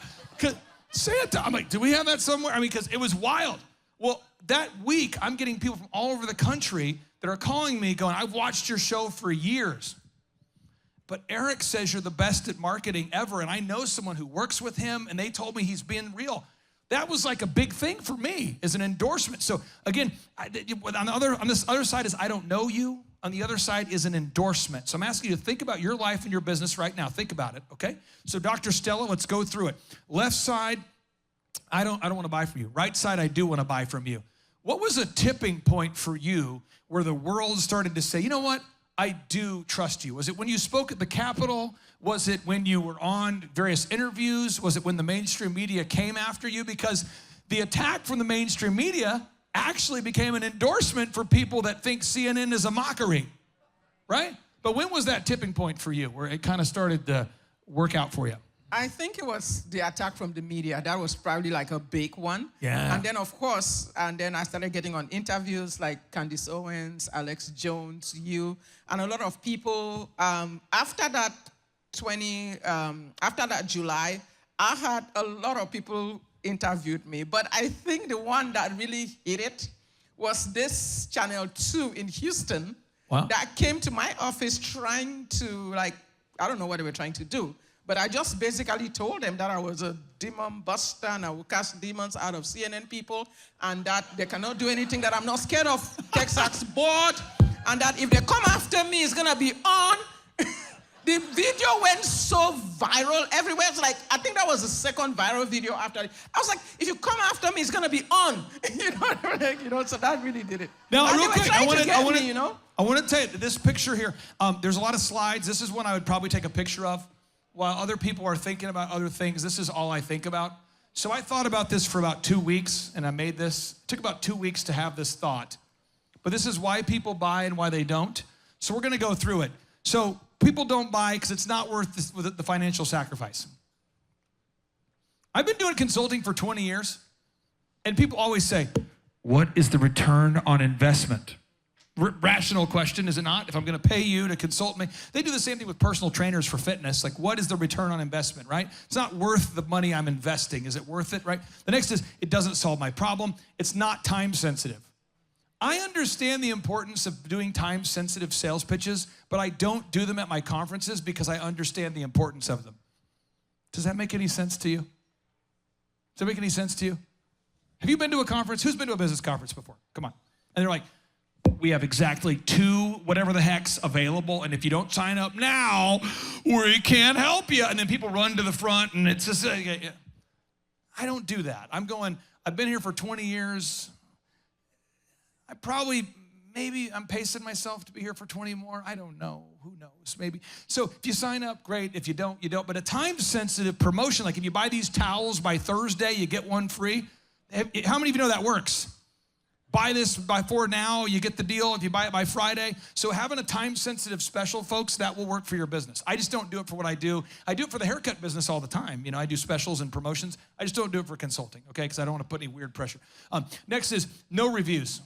Speaker 4: Santa, I'm like, do we have that somewhere? I mean, because it was wild. Well, that week, I'm getting people from all over the country that are calling me going, I've watched your show for years, but Eric says you're the best at marketing ever, and I know someone who works with him, and they told me he's being real. That was like a big thing for me as an endorsement. So again, on this other side is I don't know you. On the other side is an endorsement. So I'm asking you to think about your life and your business right now. Think about it, okay? So Dr. Stella, let's go through it. Left side, I don't want to buy from you. Right side, I do want to buy from you. What was a tipping point for you where the world started to say, you know what? I do trust you. Was it when you spoke at the Capitol? Was it when you were on various interviews? Was it when the mainstream media came after you? Because the attack from the mainstream media actually became an endorsement for people that think CNN is a mockery, right? But when was that tipping point for you where it kind of started to work out for you?
Speaker 6: I think it was the attack from the media. That was probably like a big one.
Speaker 4: Yeah.
Speaker 6: And then, of course, I started getting on interviews like Candace Owens, Alex Jones, you, and a lot of people. After that July, I had a lot of people interviewed me. But I think the one that really hit it was this Channel 2 in Houston.
Speaker 4: Wow.
Speaker 6: That came to my office trying to, I don't know what they were trying to do. But I just basically told them that I was a demon buster and I would cast demons out of CNN people and that they cannot do anything, that I'm not scared of Texas board, and that if they come after me, it's going to be on. The video went so viral everywhere. It's like, I think that was the second viral video after it. I was like, if you come after me, it's gonna be on. So that really did it.
Speaker 4: Now,
Speaker 6: And
Speaker 4: real
Speaker 6: they were
Speaker 4: quick,
Speaker 6: trying to get me,
Speaker 4: I want to tell you this picture here. There's a lot of slides. This is one I would probably take a picture of while other people are thinking about other things. This is all I think about. So I thought about this for about 2 weeks, and I made this. It took about 2 weeks to have this thought. But this is why people buy and why they don't. So we're gonna go through it. So people don't buy because it's not worth the financial sacrifice. I've been doing consulting for 20 years, and people always say, what is the return on investment? Rational question, is it not? If I'm gonna pay you to consult me. They do the same thing with personal trainers for fitness. Like, what is the return on investment, right? It's not worth the money I'm investing. Is it worth it, right? The next is, it doesn't solve my problem. It's not time sensitive. I understand the importance of doing time-sensitive sales pitches, but I don't do them at my conferences because I understand the importance of them. Does that make any sense to you? Does that make any sense to you? Have you been to a conference? Who's been to a business conference before? Come on. And they're like, we have exactly 2 whatever the heck's available, and if you don't sign up now, we can't help you. And then people run to the front, and it's just, I don't do that. I've been here for 20 years. Maybe I'm pacing myself to be here for 20 more. I don't know. Who knows? Maybe. So if you sign up, great. If you don't, you don't. But a time-sensitive promotion, like if you buy these towels by Thursday, you get one free. How many of you know that works? Buy this by 4 now, you get the deal if you buy it by Friday. So having a time-sensitive special, folks, that will work for your business. I just don't do it for what I do. I do it for the haircut business all the time. I do specials and promotions. I just don't do it for consulting, okay? Because I don't want to put any weird pressure. Next is no reviews.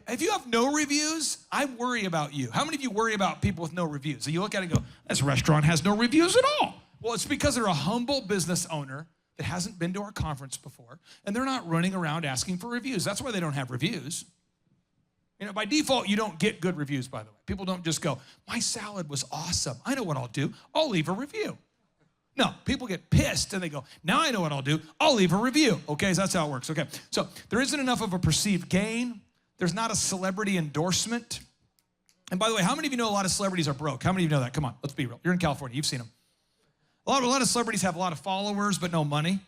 Speaker 4: If you have no reviews, I worry about you. How many of you worry about people with no reviews? So you look at it and go, this restaurant has no reviews at all. Well, it's because they're a humble business owner that hasn't been to our conference before, and they're not running around asking for reviews. That's why they don't have reviews. By default, you don't get good reviews, by the way. People don't just go, my salad was awesome. I know what I'll do. I'll leave a review. No, people get pissed and they go, now I know what I'll do. I'll leave a review. Okay, so that's how it works. Okay, so there isn't enough of a perceived gain. There's not a celebrity endorsement. And by the way, how many of you know a lot of celebrities are broke? How many of you know that? Come on, let's be real. You're in California, you've seen them. A lot of celebrities have a lot of followers, but no money.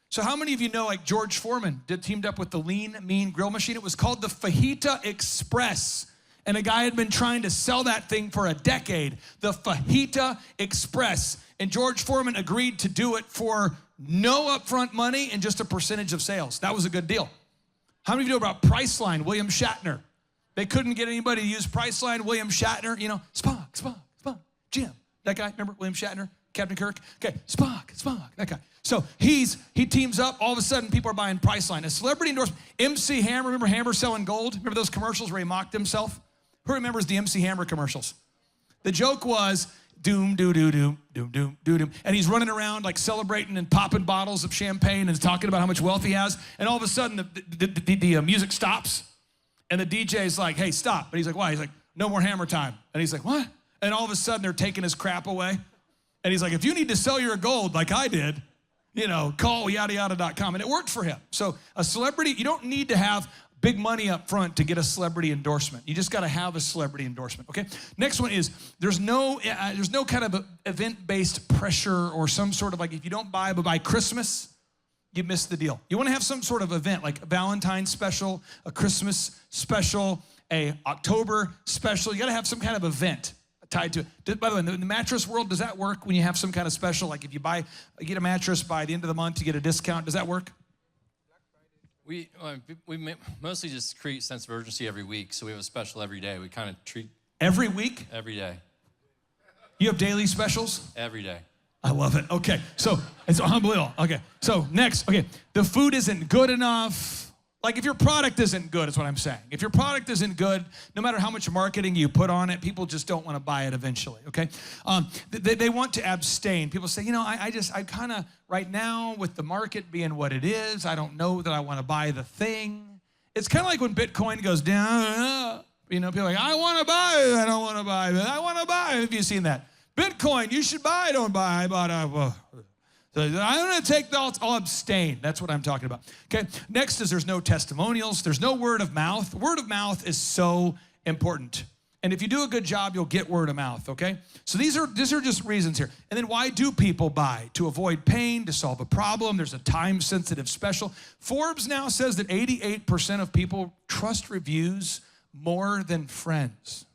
Speaker 4: So how many of you know, like George Foreman teamed up with the Lean Mean Grill Machine? It was called the Fajita Express. And a guy had been trying to sell that thing for a decade, the Fajita Express. And George Foreman agreed to do it for no upfront money and just a percentage of sales. That was a good deal. How many of you know about Priceline, William Shatner? They couldn't get anybody to use Priceline, William Shatner, Spock, Jim. That guy, remember William Shatner, Captain Kirk? Okay, Spock, that guy. So he teams up, all of a sudden people are buying Priceline. A celebrity endorsement, MC Hammer, remember Hammer selling gold? Remember those commercials where he mocked himself? Who remembers the MC Hammer commercials? The joke was, doom, doo, doo, doom, doom, doom, doo, doom. And he's running around like celebrating and popping bottles of champagne and talking about how much wealth he has. And all of a sudden the music stops. And the DJ's like, hey, stop. But he's like, why? He's like, no more Hammer time. And he's like, what? And all of a sudden they're taking his crap away. And he's like, if you need to sell your gold like I did, call yada-yada.com. And it worked for him. So a celebrity, you don't need to have big money up front to get a celebrity endorsement. You just got to have a celebrity endorsement, okay? Next one is there's no kind of event-based pressure or some sort of like if you don't buy by Christmas, you miss the deal. You want to have some sort of event like a Valentine's special, a Christmas special, a October special. You got to have some kind of event tied to it. By the way, in the mattress world, does that work when you have some kind of special? Like if you get a mattress by the end of the month, you get a discount. Does that work?
Speaker 7: We mostly just create sense of urgency every week, so we have a special every day. We kind of treat...
Speaker 4: Every week?
Speaker 7: Every day.
Speaker 4: You have daily specials?
Speaker 7: Every day.
Speaker 4: I love it. Okay, so it's unbelievable. Okay, so next, the food isn't good enough. Like if your product isn't good, is what I'm saying. If your product isn't good, no matter how much marketing you put on it, people just don't want to buy it eventually, okay? They want to abstain. People say, I kind of, right now with the market being what it is, I don't know that I want to buy the thing. It's kind of like when Bitcoin goes down, people are like, I want to buy it, I don't want to buy it, I want to buy it. Have you seen that? Bitcoin, you should buy, don't buy, but so I'm going to take I'll abstain. That's what I'm talking about. Okay. Next is there's no testimonials. There's no word of mouth. Word of mouth is so important. And if you do a good job, you'll get word of mouth, okay? So these are just reasons here. And then why do people buy? To avoid pain, to solve a problem. There's a time-sensitive special. Forbes now says that 88% of people trust reviews more than friends.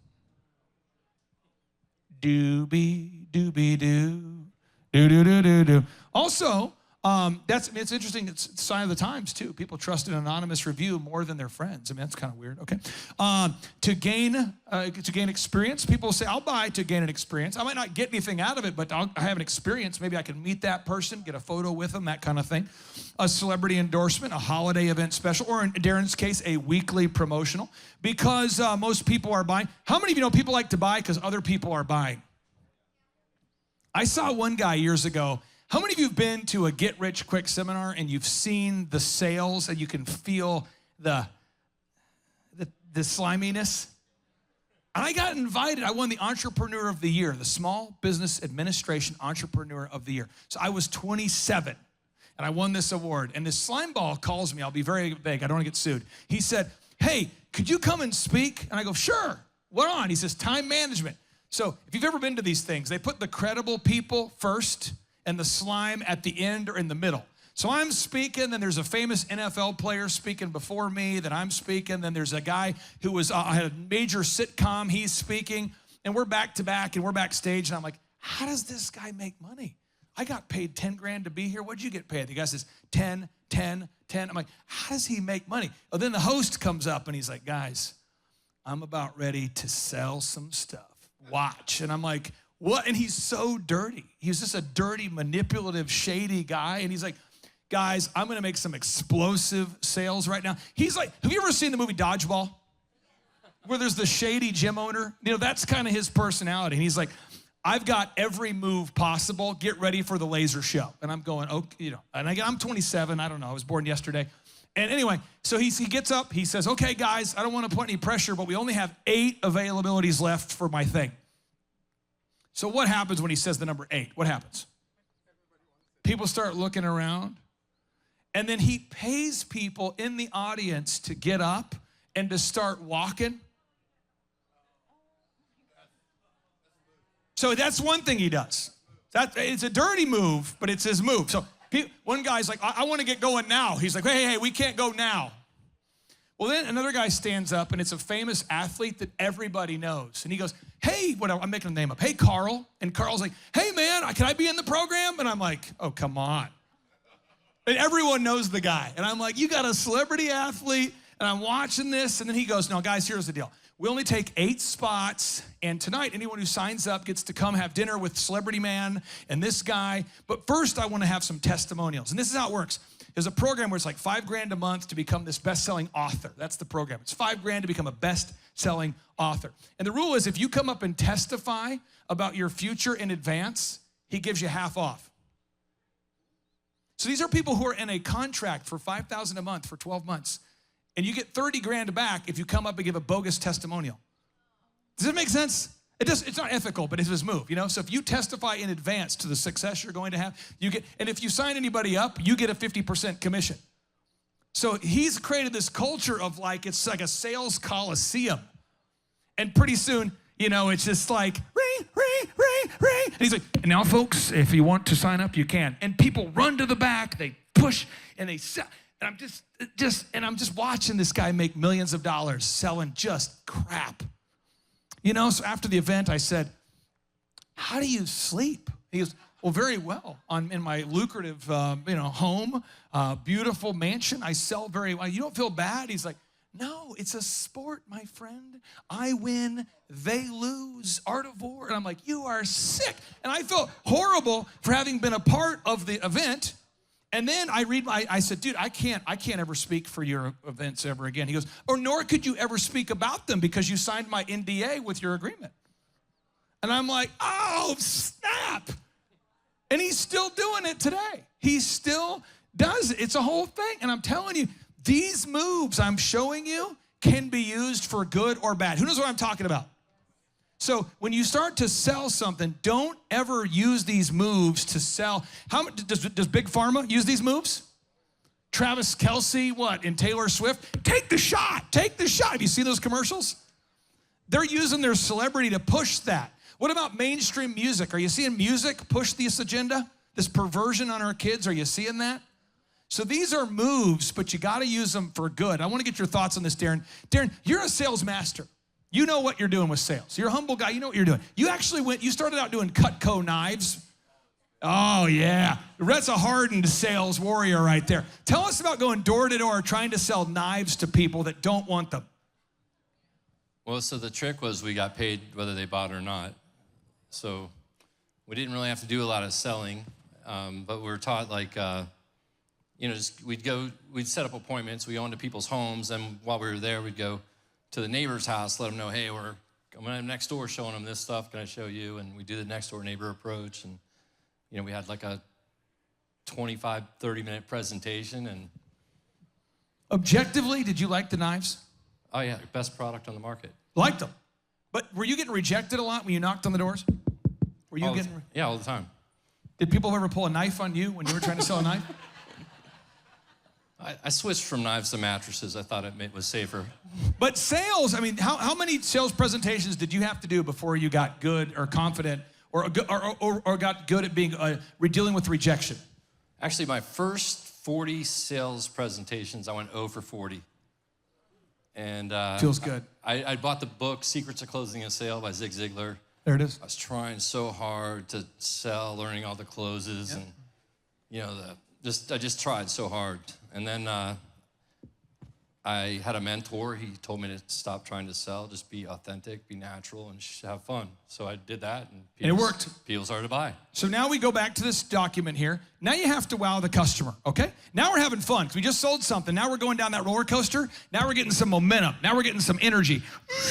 Speaker 4: Doobie, doobie, doo, doo, doo, doo, doo, doo. Also, it's interesting. It's a sign of the times too. People trust an anonymous review more than their friends. I mean, that's kind of weird. Okay, to gain experience, people say, "I'll buy to gain an experience." I might not get anything out of it, but I have an experience. Maybe I can meet that person, get a photo with them, that kind of thing. A celebrity endorsement, a holiday event special, or in Darren's case, a weekly promotional. Because most people are buying. How many of you know people like to buy because other people are buying? I saw one guy years ago. How many of you have been to a get-rich-quick seminar and you've seen the sales and you can feel the sliminess? I got invited. I won the Entrepreneur of the Year, the Small Business Administration Entrepreneur of the Year. So I was 27, and I won this award. And this slime ball calls me. I'll be very vague. I don't want to get sued. He said, "Hey, could you come and speak?" And I go, "Sure. What on?" He says, "Time management." So if you've ever been to these things, they put the credible people first and the slime at the end or in the middle. So I'm speaking, then there's a famous NFL player speaking before me, then I'm speaking, then there's a guy who was had a major sitcom, he's speaking, and we're back to back, and we're backstage, and I'm like, how does this guy make money? I got paid 10 grand to be here. What'd you get paid? The guy says, 10, 10, 10. I'm like, how does he make money? Oh, then the host comes up, and he's like, guys, I'm about ready to sell some stuff. Watch. And I'm like, what? And he's so dirty. He's just a dirty, manipulative, shady guy. And he's like, guys, I'm going to make some explosive sales right now. He's like, have you ever seen the movie Dodgeball? Where there's the shady gym owner? You know, that's kind of his personality. And he's like, I've got every move possible. Get ready for the laser show. And I'm going, okay, you know, and I'm 27. I don't know. I was born yesterday. And anyway, so he gets up. He says, okay, guys, I don't want to put any pressure, but we only have 8 availabilities left for my thing. So what happens when he says the number 8? What happens? People start looking around, and then he pays people in the audience to get up and to start walking. So that's one thing he does. It's a dirty move, but it's his move. So one guy's like, I want to get going now. He's like, hey, we can't go now. Well, then another guy stands up, and it's a famous athlete that everybody knows. And he goes, hey, I'm making a name up. Hey, Carl. And Carl's like, hey, man, can I be in the program? And I'm like, oh, come on. And everyone knows the guy. And I'm like, you got a celebrity athlete, and I'm watching this. And then he goes, no, guys, here's the deal. We only take 8 spots, and tonight, anyone who signs up gets to come have dinner with Celebrity Man and this guy. But first, I want to have some testimonials. And this is how it works. There's a program where it's like $5 grand a month to become this best-selling author. That's the program. It's $5 grand to become a best-selling author. And the rule is if you come up and testify about your future in advance, he gives you half off. So these are people who are in a contract for $5,000 a month for 12 months. And you get 30 grand back if you come up and give a bogus testimonial. Does that make sense? It's not ethical, but it's his move, you know? So if you testify in advance to the success you're going to have, and if you sign anybody up, you get a 50% commission. So he's created this culture of it's like a sales coliseum. And pretty soon, you know, it's just like, ring, ring, ring, ring. And he's like, and now folks, if you want to sign up, you can. And people run to the back, they push, and they sell. And I'm just watching this guy make millions of dollars selling just crap. You know, so after the event, I said, how do you sleep? He goes, well, very well. In my lucrative, home, beautiful mansion, I sell very well. You don't feel bad? He's like, no, it's a sport, my friend. I win, they lose, art of war. And I'm like, you are sick. And I felt horrible for having been a part of the event. And then I said, dude, I can't ever speak for your events ever again. He goes, or nor could you ever speak about them because you signed my NDA with your agreement. And I'm like, oh, snap. And he's still doing it today. He still does it. It's a whole thing. And I'm telling you, these moves I'm showing you can be used for good or bad. Who knows what I'm talking about? So when you start to sell something, don't ever use these moves to sell. Does Big Pharma use these moves? Travis Kelce, and Taylor Swift? Take the shot. Take the shot. Have you seen those commercials? They're using their celebrity to push that. What about mainstream music? Are you seeing music push this agenda, this perversion on our kids? Are you seeing that? So these are moves, but you got to use them for good. I want to get your thoughts on this, Darren. Darren, you're a sales master. You know what you're doing with sales. You're a humble guy. You know what you're doing. You actually you started out doing Cutco knives. Oh, yeah. That's a hardened sales warrior right there. Tell us about going door to door trying to sell knives to people that don't want them.
Speaker 7: Well, so the trick was we got paid whether they bought or not. So we didn't really have to do a lot of selling, but we were taught we'd set up appointments. We go into people's homes, and while we were there, we'd go to the neighbor's house, let them know, hey, I'm next door showing them this stuff. Can I show you? And we do the next door neighbor approach, and we had like a 25, 30-minute presentation. And
Speaker 4: objectively, did you like the knives?
Speaker 7: Oh yeah, best product on the market.
Speaker 4: Liked them. But were you getting rejected a lot when you knocked on the doors? Were you getting?
Speaker 7: Yeah, all the time.
Speaker 4: Did people ever pull a knife on you when you were trying to sell a knife?
Speaker 7: I switched from knives to mattresses. I thought it was safer.
Speaker 4: But sales, I mean, how many sales presentations did you have to do before you got good or confident or got good at being dealing with rejection?
Speaker 7: Actually, my first 40 sales presentations, I went 0 for 40. And
Speaker 4: feels good.
Speaker 7: I bought the book Secrets of Closing a Sale by Zig Ziglar.
Speaker 4: There it is.
Speaker 7: I was trying so hard to sell, learning all the closes, and I just tried so hard. And then I had a mentor. He told me to stop trying to sell, just be authentic, be natural, and have fun. So I did that, and
Speaker 4: it worked.
Speaker 7: People started to buy.
Speaker 4: So now we go back to this document here. Now you have to wow the customer, okay? Now we're having fun because we just sold something. Now we're going down that roller coaster. Now we're getting some momentum. Now we're getting some energy.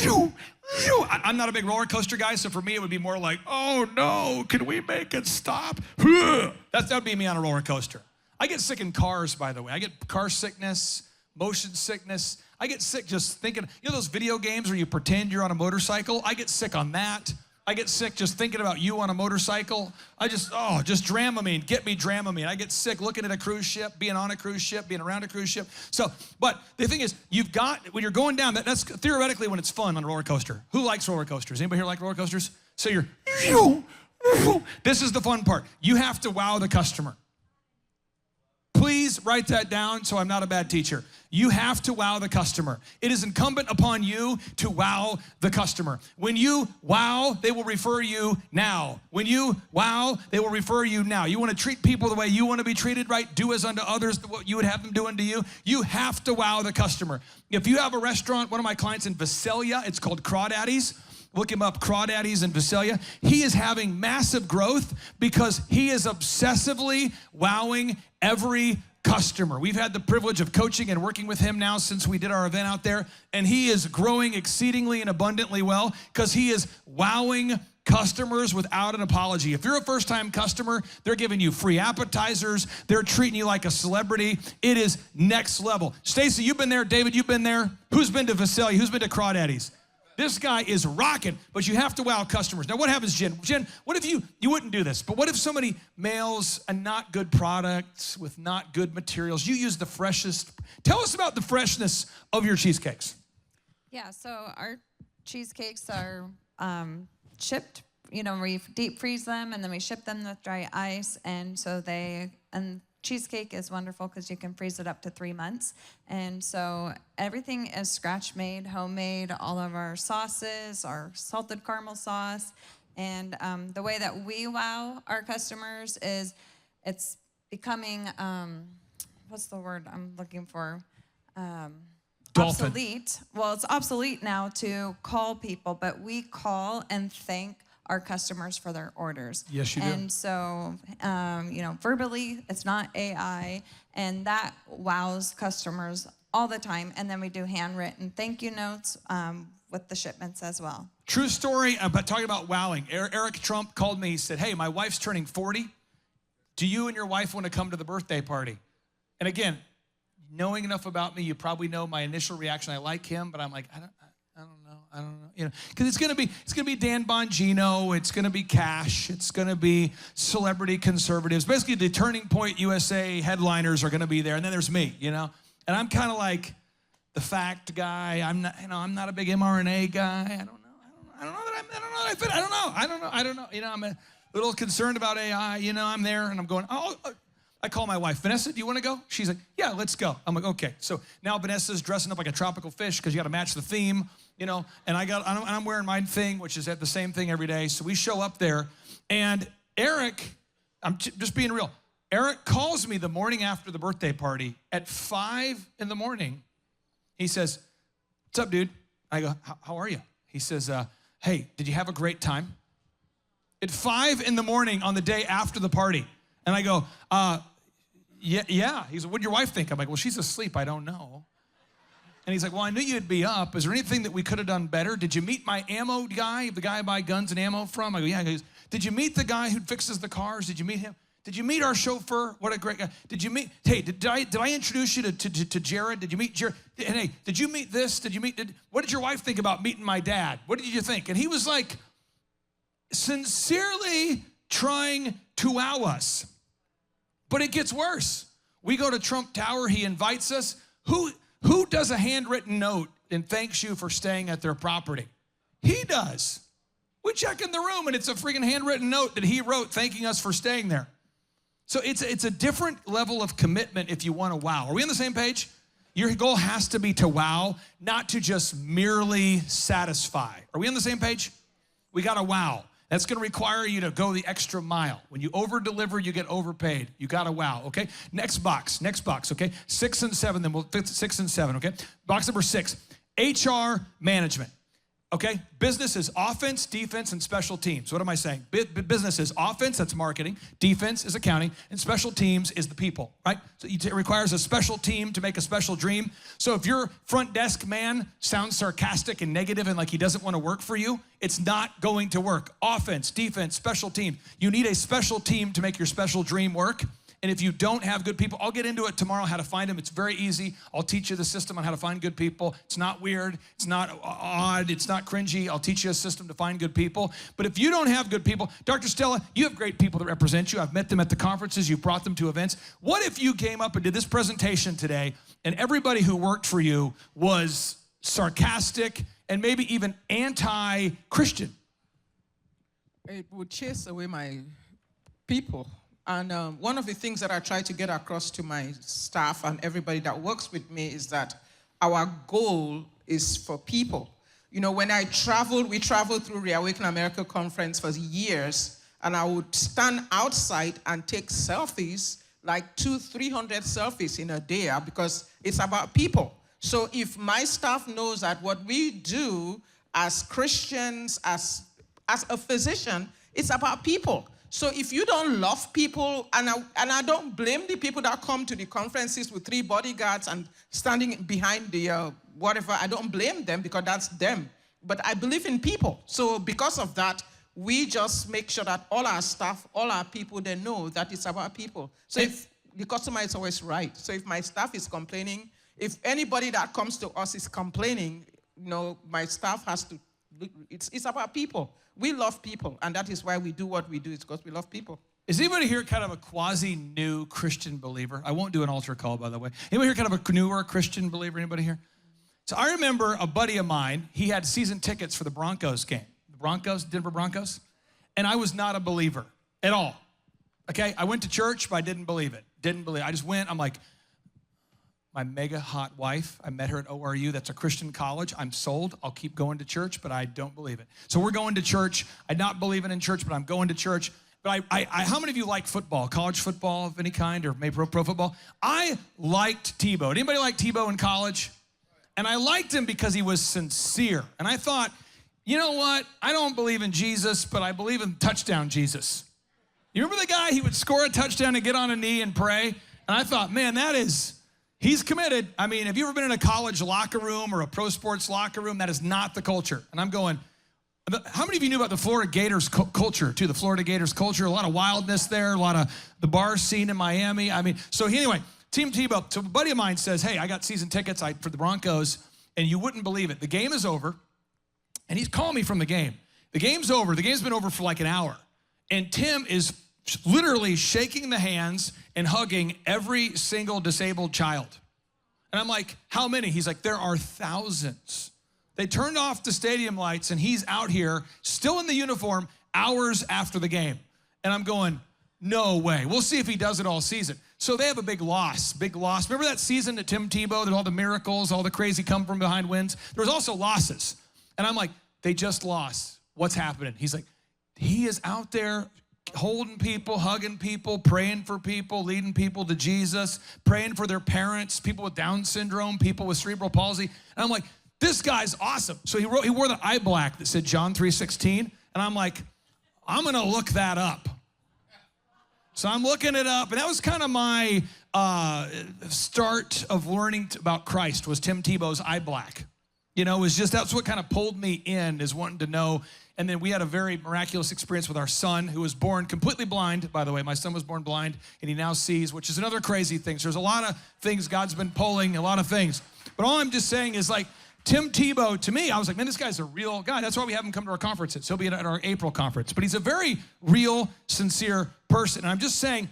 Speaker 4: I'm not a big roller coaster guy, so for me it would be more like, oh no, can we make it stop? That would be me on a roller coaster. I get sick in cars, by the way. I get car sickness, motion sickness. I get sick just thinking, those video games where you pretend you're on a motorcycle? I get sick on that. I get sick just thinking about you on a motorcycle. Just Dramamine, get me Dramamine. I get sick looking at a cruise ship, being on a cruise ship, being around a cruise ship. So, but the thing is, when you're going down, that's theoretically when it's fun on a roller coaster. Who likes roller coasters? Anybody here like roller coasters? So this is the fun part. You have to wow the customer. Please write that down so I'm not a bad teacher. You have to wow the customer. It is incumbent upon you to wow the customer. When you wow, they will refer you now. When you wow, they will refer you now. You want to treat people the way you want to be treated, right? Do as unto others what you would have them do unto you. You have to wow the customer. If you have a restaurant, one of my clients in Visalia, it's called Crawdaddy's. Look him up, Crawdaddy's in Visalia. He is having massive growth because he is obsessively wowing every customer. We've had the privilege of coaching and working with him now since we did our event out there, and he is growing exceedingly and abundantly well because he is wowing customers without an apology. If you're a first-time customer, they're giving you free appetizers. They're treating you like a celebrity. It is next level. Stacy, you've been there. David, you've been there. Who's been to Visalia? Who's been to Crawdaddy's? This guy is rocking, but you have to wow customers. Now, what happens, Jen? Jen, what if you wouldn't do this, but what if somebody mails a not good product with not good materials? You use the freshest. Tell us about the freshness of your cheesecakes.
Speaker 5: Yeah, so our cheesecakes are shipped. We deep freeze them, and then we ship them with dry ice, and cheesecake is wonderful because you can freeze it up to 3 months. And so everything is scratch made, homemade, all of our sauces, our salted caramel sauce. And the way that we wow our customers is it's becoming, what's the word I'm looking for? Obsolete. Well, it's obsolete now to call people, but we call and thank our customers for their orders.
Speaker 4: Yes, you do.
Speaker 5: And so, verbally, it's not AI, and that wows customers all the time. And then we do handwritten thank you notes with the shipments as well.
Speaker 4: True story, but talking about wowing. Eric Trump called me, he said, hey, my wife's turning 40. Do you and your wife want to come to the birthday party? And again, knowing enough about me, you probably know my initial reaction. I like him, but I'm like, I don't know, because it's gonna be Dan Bongino, it's gonna be Cash, it's gonna be celebrity conservatives. Basically, the Turning Point USA headliners are gonna be there, and then there's me, and I'm kind of like the fact guy. I'm not a big mRNA guy. I don't know. I don't know. You know, I'm a little concerned about AI. You know, I'm there and I'm going, I call my wife, Vanessa, do you want to go? She's like, yeah, let's go. I'm like, okay. So now Vanessa's dressing up like a tropical fish because you got to match the theme, you know, and I'm wearing my thing, which is at the same thing every day. So we show up there, and Eric, I'm just being real. Eric calls me the morning after the birthday party at 5 in the morning. He says, what's up, dude? I go, how are you? He says, hey, did you have a great time? At 5 in the morning on the day after the party. And I go, yeah. He's like, what'd your wife think? I'm like, well, she's asleep. I don't know. And he's like, well, I knew you'd be up. Is there anything that we could have done better? Did you meet my ammo guy, the guy I buy guns and ammo from? I go, yeah. He goes, did you meet the guy who fixes the cars? Did you meet him? Did you meet our chauffeur? What a great guy. Did you meet, hey, did I introduce you to Jared? Did you meet Jared? And hey, did you meet this? What did your wife think about meeting my dad? What did you think? And he was like, sincerely trying to wow us. But it gets worse. We go to Trump Tower, he invites us. Who does a handwritten note and thanks you for staying at their property? He does. We check in the room and it's a freaking handwritten note that he wrote thanking us for staying there. So it's a different level of commitment if you want to wow. Are we on the same page? Your goal has to be to wow, not to just merely satisfy. Are we on the same page? We got to wow. That's going to require you to go the extra mile. When you over-deliver, you get overpaid. You got to wow, okay? Next box, okay? 6 and 7, then we'll 6 and 7, okay? Box number 6, HR management. Okay, business is offense, defense, and special teams. What am I saying? Business is offense, that's marketing. Defense is accounting. And special teams is the people, right? So it requires a special team to make a special dream. So if your front desk man sounds sarcastic and negative and like he doesn't want to work for you, it's not going to work. Offense, defense, special team. You need a special team to make your special dream work. And if you don't have good people, I'll get into it tomorrow, how to find them. It's very easy. I'll teach you the system on how to find good people. It's not weird. It's not odd. It's not cringy. I'll teach you a system to find good people. But if you don't have good people, Dr. Stella, you have great people that represent you. I've met them at the conferences. You've brought them to events. What if you came up and did this presentation today and everybody who worked for you was sarcastic and maybe even anti-Christian?
Speaker 6: It would chase away my people. And one of the things that I try to get across to my staff and everybody that works with me is that our goal is for people. You know, when we traveled through Reawaken America conference for years, and I would stand outside and take selfies, like 200-300 selfies in a day, because it's about people. So if my staff knows that what we do as Christians, as a physician, it's about people. So if you don't love people, and I don't blame the people that come to the conferences with 3 bodyguards and standing behind the whatever, I don't blame them because that's them. But I believe in people. So because of that, we just make sure that all our staff, all our people, they know that it's about people. So if the customer is always right. So if my staff is complaining, if anybody that comes to us is complaining, you know, my staff has to, it's about people. We love people, and that is why we do what we do. It's because we love people.
Speaker 4: Is anybody here kind of a quasi-new Christian believer? I won't do an altar call, by the way. Anybody here kind of a newer Christian believer? Anybody here? So I remember a buddy of mine, he had season tickets for the Broncos game. The Broncos, Denver Broncos. And I was not a believer at all. Okay, I went to church, but I didn't believe it. I just went, I'm like, my mega hot wife, I met her at ORU. That's a Christian college. I'm sold. I'll keep going to church, but I don't believe it. So we're going to church. I'm not believing in church, but I'm going to church. But how many of you like football, college football of any kind, or maybe pro football? I liked Tebow. Did anybody like Tebow in college? And I liked him because he was sincere. And I thought, you know what? I don't believe in Jesus, but I believe in touchdown Jesus. You remember the guy? He would score a touchdown and get on a knee and pray. And I thought, man, he's committed. I mean, have you ever been in a college locker room or a pro sports locker room? That is not the culture. And I'm going, how many of you knew about the Florida Gators culture, too? The Florida Gators culture, a lot of wildness there, a lot of the bar scene in Miami. I mean, so anyway, Team Tebow. So a buddy of mine says, hey, I got season tickets for the Broncos, and you wouldn't believe it. The game is over, and he's calling me from the game. The game's over. The game's been over for like an hour. And Tim is literally shaking the hands and hugging every single disabled child. And I'm like, how many? He's like, there are thousands They turned off the stadium lights, and he's out here, still in the uniform, hours after the game. And I'm going, no way. We'll see if he does it all season. So they have a big loss. Remember that season at Tim Tebow, that all the miracles, all the crazy come from behind wins? There was also losses. And I'm like, they just lost. What's happening? He's like, he is out there holding people, hugging people, praying for people, leading people to Jesus, praying for their parents, people with Down syndrome, people with cerebral palsy. And I'm like, this guy's awesome. So he wore the eye black that said John 3:16. And I'm like, I'm going to look that up. So I'm looking it up, and that was kind of my start of learning about Christ, was Tim Tebow's eye black. You know, it was just, that's what kind of pulled me in, is wanting to know. And then we had a very miraculous experience with our son, who was born completely blind. By the way, my son was born blind, and he now sees, which is another crazy thing. So there's a lot of things God's been pulling, a lot of things. But all I'm just saying is, like, Tim Tebow, to me, I was like, man, this guy's a real guy. That's why we have him come to our conferences. He'll be at our April conference. But he's a very real, sincere person. And I'm just saying,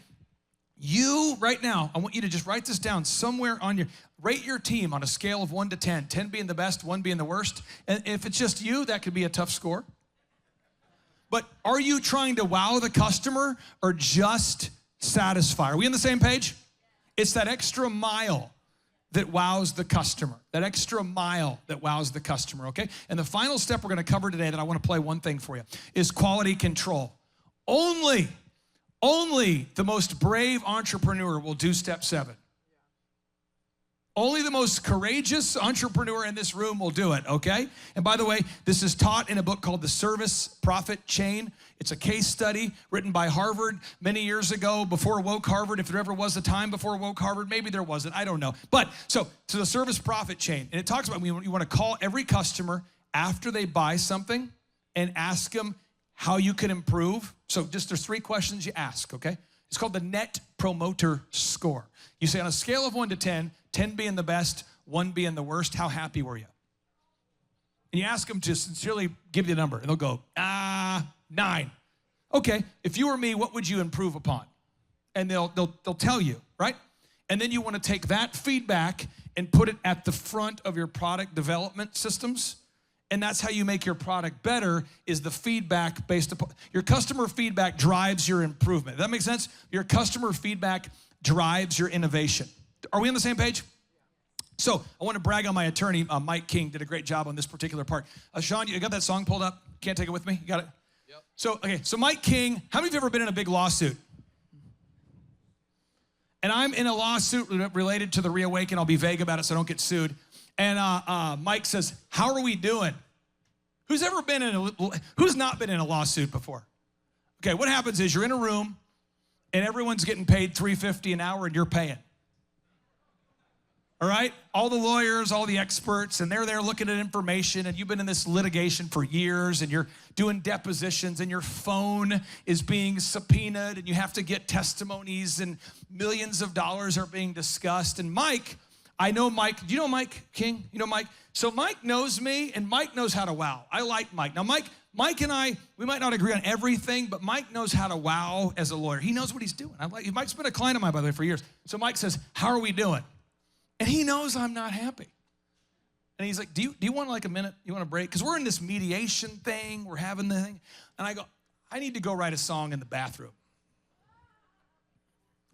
Speaker 4: you, right now, I want you to just write this down somewhere on your, rate your team on a scale of 1 to 10, 10 being the best, 1 being the worst. And if it's just you, that could be a tough score. But are you trying to wow the customer or just satisfy? Are we on the same page? It's that extra mile that wows the customer, that extra mile that wows the customer, okay? And the final step we're gonna cover today, that I wanna play one thing for you, is quality control. Only the most brave entrepreneur will do step 7. Only the most courageous entrepreneur in this room will do it, okay? And by the way, this is taught in a book called The Service Profit Chain. It's a case study written by Harvard many years ago, before woke Harvard. If there ever was a time before woke Harvard, maybe there wasn't, I don't know. But so the Service Profit Chain, and it talks about you want to call every customer after they buy something and ask them how you can improve. So just there's 3 questions you ask, okay? It's called the Net Promoter Score. You say on a scale of 1 to 10, 10 being the best, 1 being the worst, how happy were you? And you ask them to sincerely give you a number, and they'll go, 9. Okay, if you were me, what would you improve upon? And they'll tell you, right? And then you want to take that feedback and put it at the front of your product development systems. And that's how you make your product better, is the feedback based upon, your customer feedback drives your improvement. Does that make sense? Your customer feedback drives your innovation. Are we on the same page? So I want to brag on my attorney, Mike King, did a great job on this particular part. Sean, you got that song pulled up? Can't take it with me? You got it? Yep. So Mike King, how many of you have ever been in a big lawsuit? And I'm in a lawsuit related to the Reawaken. I'll be vague about it so I don't get sued. And Mike says, how are we doing? Who's not been in a lawsuit before? Okay, what happens is you're in a room and everyone's getting paid $3.50 an hour and you're paying. All right? All the lawyers, all the experts, and they're there looking at information, and you've been in this litigation for years, and you're doing depositions, and your phone is being subpoenaed, and you have to get testimonies, and millions of dollars are being discussed. And Mike, I know Mike. Do you know Mike King? You know Mike? So Mike knows me, and Mike knows how to wow. I like Mike. Now, Mike and I, we might not agree on everything, but Mike knows how to wow as a lawyer. He knows what he's doing. Mike's been a client of mine, by the way, for years. So Mike says, how are we doing? And he knows I'm not happy. And he's like, do you want like a minute? You want a break? Because we're in this mediation thing. We're having the thing. And I go, I need to go write a song in the bathroom.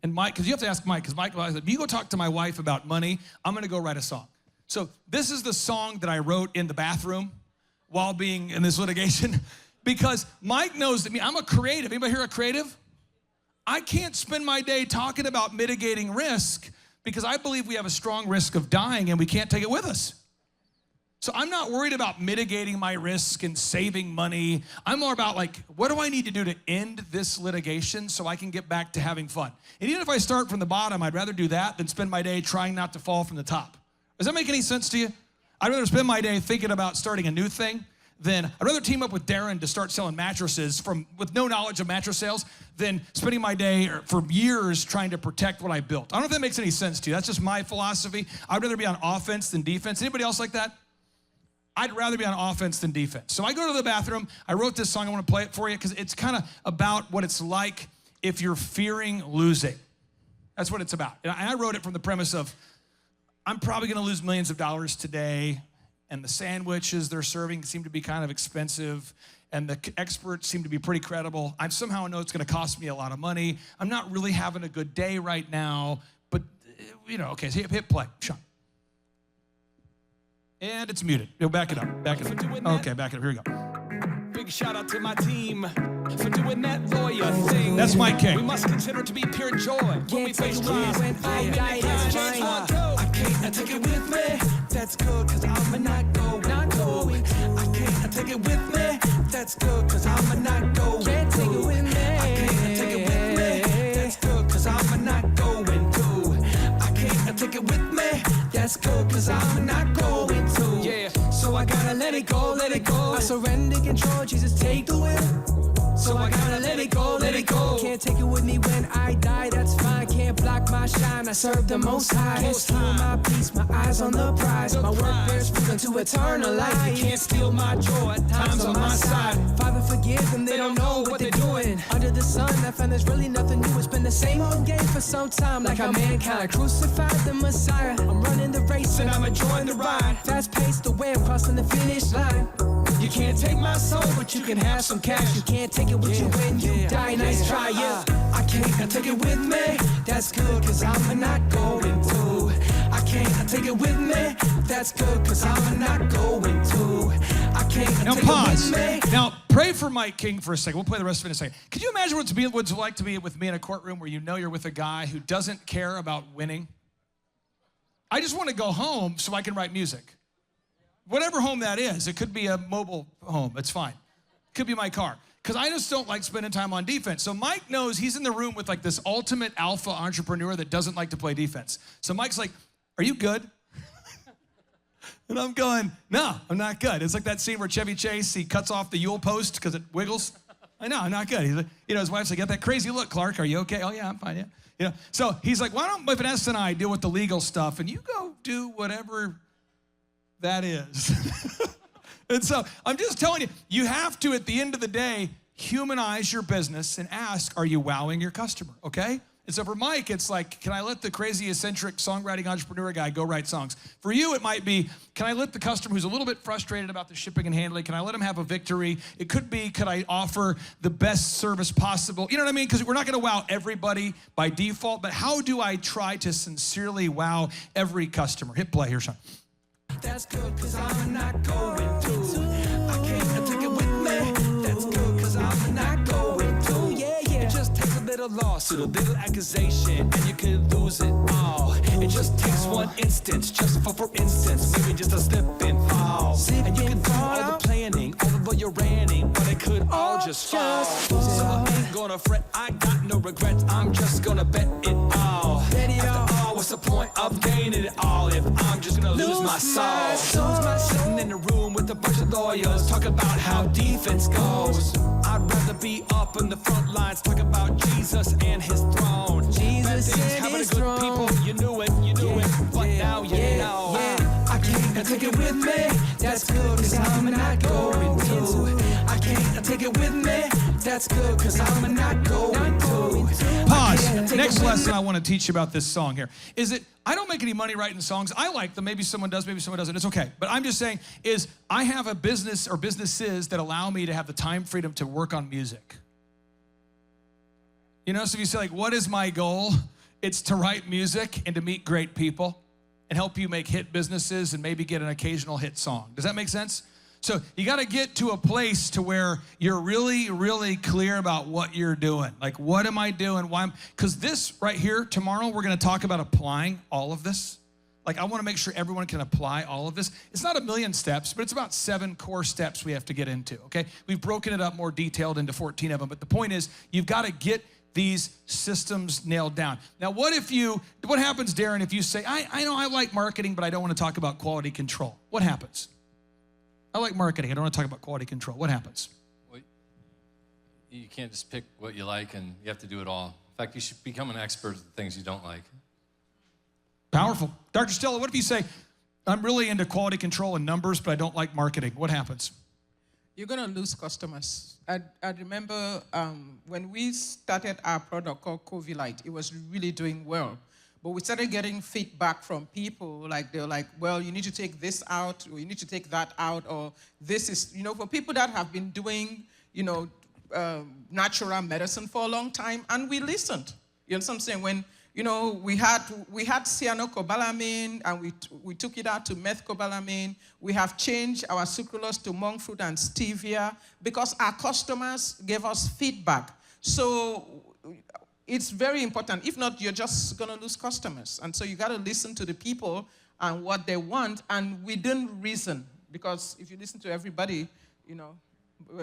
Speaker 4: And Mike, because you have to ask Mike, because Mike said, if you go talk to my wife about money, I'm going to go write a song. So this is the song that I wrote in the bathroom while being in this litigation. Because Mike knows that I'm a creative. Anybody here a creative? I can't spend my day talking about mitigating risk, because I believe we have a strong risk of dying and we can't take it with us. So I'm not worried about mitigating my risk and saving money. I'm more about like, what do I need to do to end this litigation so I can get back to having fun? And even if I start from the bottom, I'd rather do that than spend my day trying not to fall from the top. Does that make any sense to you? I'd rather spend my day thinking about starting a new thing than, I'd rather team up with Darren to start selling mattresses with no knowledge of mattress sales than spending my day for years trying to protect what I built. I don't know if that makes any sense to you. That's just my philosophy. I'd rather be on offense than defense. Anybody else like that? I'd rather be on offense than defense. So I go to the bathroom. I wrote this song. I want to play it for you because it's kind of about what it's like if you're fearing losing. That's what it's about. And I wrote it from the premise of, I'm probably going to lose millions of dollars today. and the sandwiches they're serving seem to be kind of expensive, and the experts seem to be pretty credible. I somehow know it's going to cost me a lot of money. I'm not really having a good day right now, but, okay, so hit play, Sean. And it's muted. Yo, back it up, back it up. Okay, back it up, here we go.
Speaker 3: Big shout out to my team for doing that lawyer thing.
Speaker 4: That's Mike King.
Speaker 3: We must consider it to be pure joy when we face trials.
Speaker 2: when I die, that's fine.
Speaker 3: I can't take it with me. That's good, cause I'm not going. I can't take it with me. That's good, cause I'm not going.
Speaker 2: Can't take it with me.
Speaker 3: I can't take it with me. That's good, cause I'm not going to. I can't take it with me. That's good, cause I'm not going to. Yeah, so I gotta let it go, let it go.
Speaker 2: I surrender control, Jesus, take the wheel.
Speaker 3: So I gotta let it go, let it go.
Speaker 2: Can't take it with me when I die, that's fine. Can't block my shine, I serve the Most High. Can't steal my peace, my eyes on the prize. My work bears fruit unto eternal life.
Speaker 3: You can't steal my joy, time's on my side.
Speaker 2: Father, forgive them, they don't know what they're doing. Under the sun, I found there's really nothing new. It's been the same old game for some time. Like how mankind crucified the Messiah. I'm running the race and I'm enjoying the ride. Fast paced, the way I'm crossing the finish line.
Speaker 3: You can't take my soul, but you can have some cash.
Speaker 2: You can't take it with you when you die. Nice try, yeah.
Speaker 3: I can't take it with me.
Speaker 2: That's good, cause I'm not going to.
Speaker 3: I can't take it with me. That's good, cause I'm not going to. I can't
Speaker 4: Now
Speaker 3: take
Speaker 4: pause.
Speaker 3: it with me.
Speaker 4: Now pray for Mike King for a second. We'll play the rest of it in a second. Could you imagine what it's like to be with me in a courtroom where you know you're with a guy who doesn't care about winning? I just want to go home so I can write music. Whatever home that is. It could be a mobile home. It's fine. It could be my car. Because I just don't like spending time on defense. So Mike knows he's in the room with like this ultimate alpha entrepreneur that doesn't like to play defense. So Mike's like, are you good? And I'm going, no, I'm not good. It's like that scene where Chevy Chase, he cuts off the Yule post because it wiggles. I know, I'm not good. He's like, his wife's like, got that crazy look, Clark. Are you okay? Oh yeah, I'm fine, yeah. So he's like, why don't Vanessa and I deal with the legal stuff and you go do whatever that is. And so I'm just telling you, you have to, at the end of the day, humanize your business and ask, are you wowing your customer, okay? And so for Mike, it's like, can I let the crazy eccentric songwriting entrepreneur guy go write songs? For you, it might be, can I let the customer who's a little bit frustrated about the shipping and handling, can I let him have a victory? It could be, could I offer the best service possible? You know what I mean? Because we're not gonna wow everybody by default, but how do I try to sincerely wow every customer? Hit play here, Sean.
Speaker 3: That's good, cause I'm not going to. I can't take it with me. That's good, cause I'm not going to.
Speaker 2: Yeah.
Speaker 3: It just takes a little lawsuit, a little accusation, and you could lose it all. It just takes one instance, just for instance, maybe just a slip and fall. And you can do all the planning, all the lawyering, but it could all just fall. So I ain't gonna fret, I got no regrets, I'm just gonna bet it all. After all, what's the point of gaining it all if I'm just gonna lose my soul? Sitting in a room with a bunch of lawyers, talk about how defense goes. I'd rather be up in the front lines, talk about Jesus and his throne.
Speaker 2: Jesus
Speaker 3: Bad things
Speaker 2: and
Speaker 3: happen
Speaker 2: his
Speaker 3: to good
Speaker 2: throne.
Speaker 3: people, you knew it, but now you know. I can't take it with me, that's good, cause I'm not going to. I can't take it with me, that's good, cause I'm not going to.
Speaker 4: Pause. Next lesson I want to teach you about this song here is that I don't make any money writing songs. I like them. Maybe someone does, maybe someone doesn't. It's okay. But I'm just saying is I have a business or businesses that allow me to have the time freedom to work on music. You know, so if you say like, what is my goal? It's to write music and to meet great people and help you make hit businesses and maybe get an occasional hit song. Does that make sense? So you got to get to a place to where you're really, really clear about what you're doing. Like, what am I doing? Why? Because this right here, tomorrow, we're going to talk about applying all of this. Like, I want to make sure everyone can apply all of this. It's not a million steps, but it's about 7 core steps we have to get into, okay? We've broken it up more detailed into 14 of them, but the point is you've got to get these systems nailed down. Now, what happens, Darren, if you say, I know I like marketing, but I don't want to talk about quality control? What happens? I like marketing. I don't want to talk about quality control. What happens?
Speaker 7: Well, you can't just pick what you like and you have to do it all. In fact, you should become an expert at the things you don't like.
Speaker 4: Powerful. Dr. Stella, what if you say, I'm really into quality control and numbers, but I don't like marketing? What happens?
Speaker 6: You're going to lose customers. I remember when we started our product called Covilite, it was really doing well. But we started getting feedback from people, like they're like, well, you need to take this out, or you need to take that out, or this is, for people that have been doing, natural medicine for a long time, and we listened. You know what I'm saying? When, we had cyanocobalamin, and we took it out to methcobalamin. We have changed our sucralose to monk fruit and stevia because our customers gave us feedback. So it's very important. If not, you're just going to lose customers. And so you got to listen to the people and what they want. And within reason, because if you listen to everybody,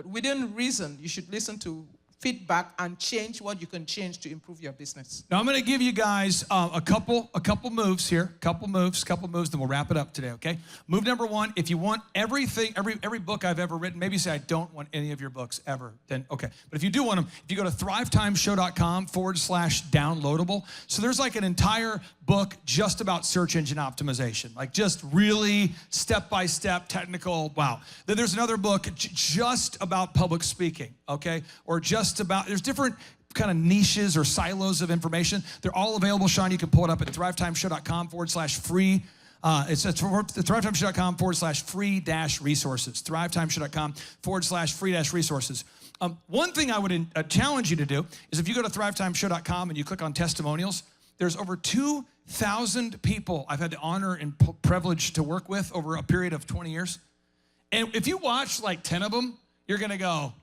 Speaker 6: within reason, you should listen to feedback and change what you can change to improve your business.
Speaker 4: Now I'm going to give you guys a couple moves here, couple moves, then we'll wrap it up today, okay? Move number one, if you want everything, every book I've ever written, maybe you say I don't want any of your books ever, then okay. But if you do want them, if you go to thrivetimeshow.com/downloadable, so there's like an entire book just about search engine optimization, like just really step-by-step technical, wow. Then there's another book just about public speaking, okay? Or just about, there's different kind of niches or silos of information. They're all available, Sean. You can pull it up at thrivetimeshow.com/free. It's at thrivetimeshow.com/free-resources. thrivetimeshow.com/free-resources. One thing I would challenge you to do is if you go to thrivetimeshow.com and you click on testimonials, there's over 2,000 people I've had the honor and privilege to work with over a period of 20 years. And if you watch like 10 of them, you're going to go,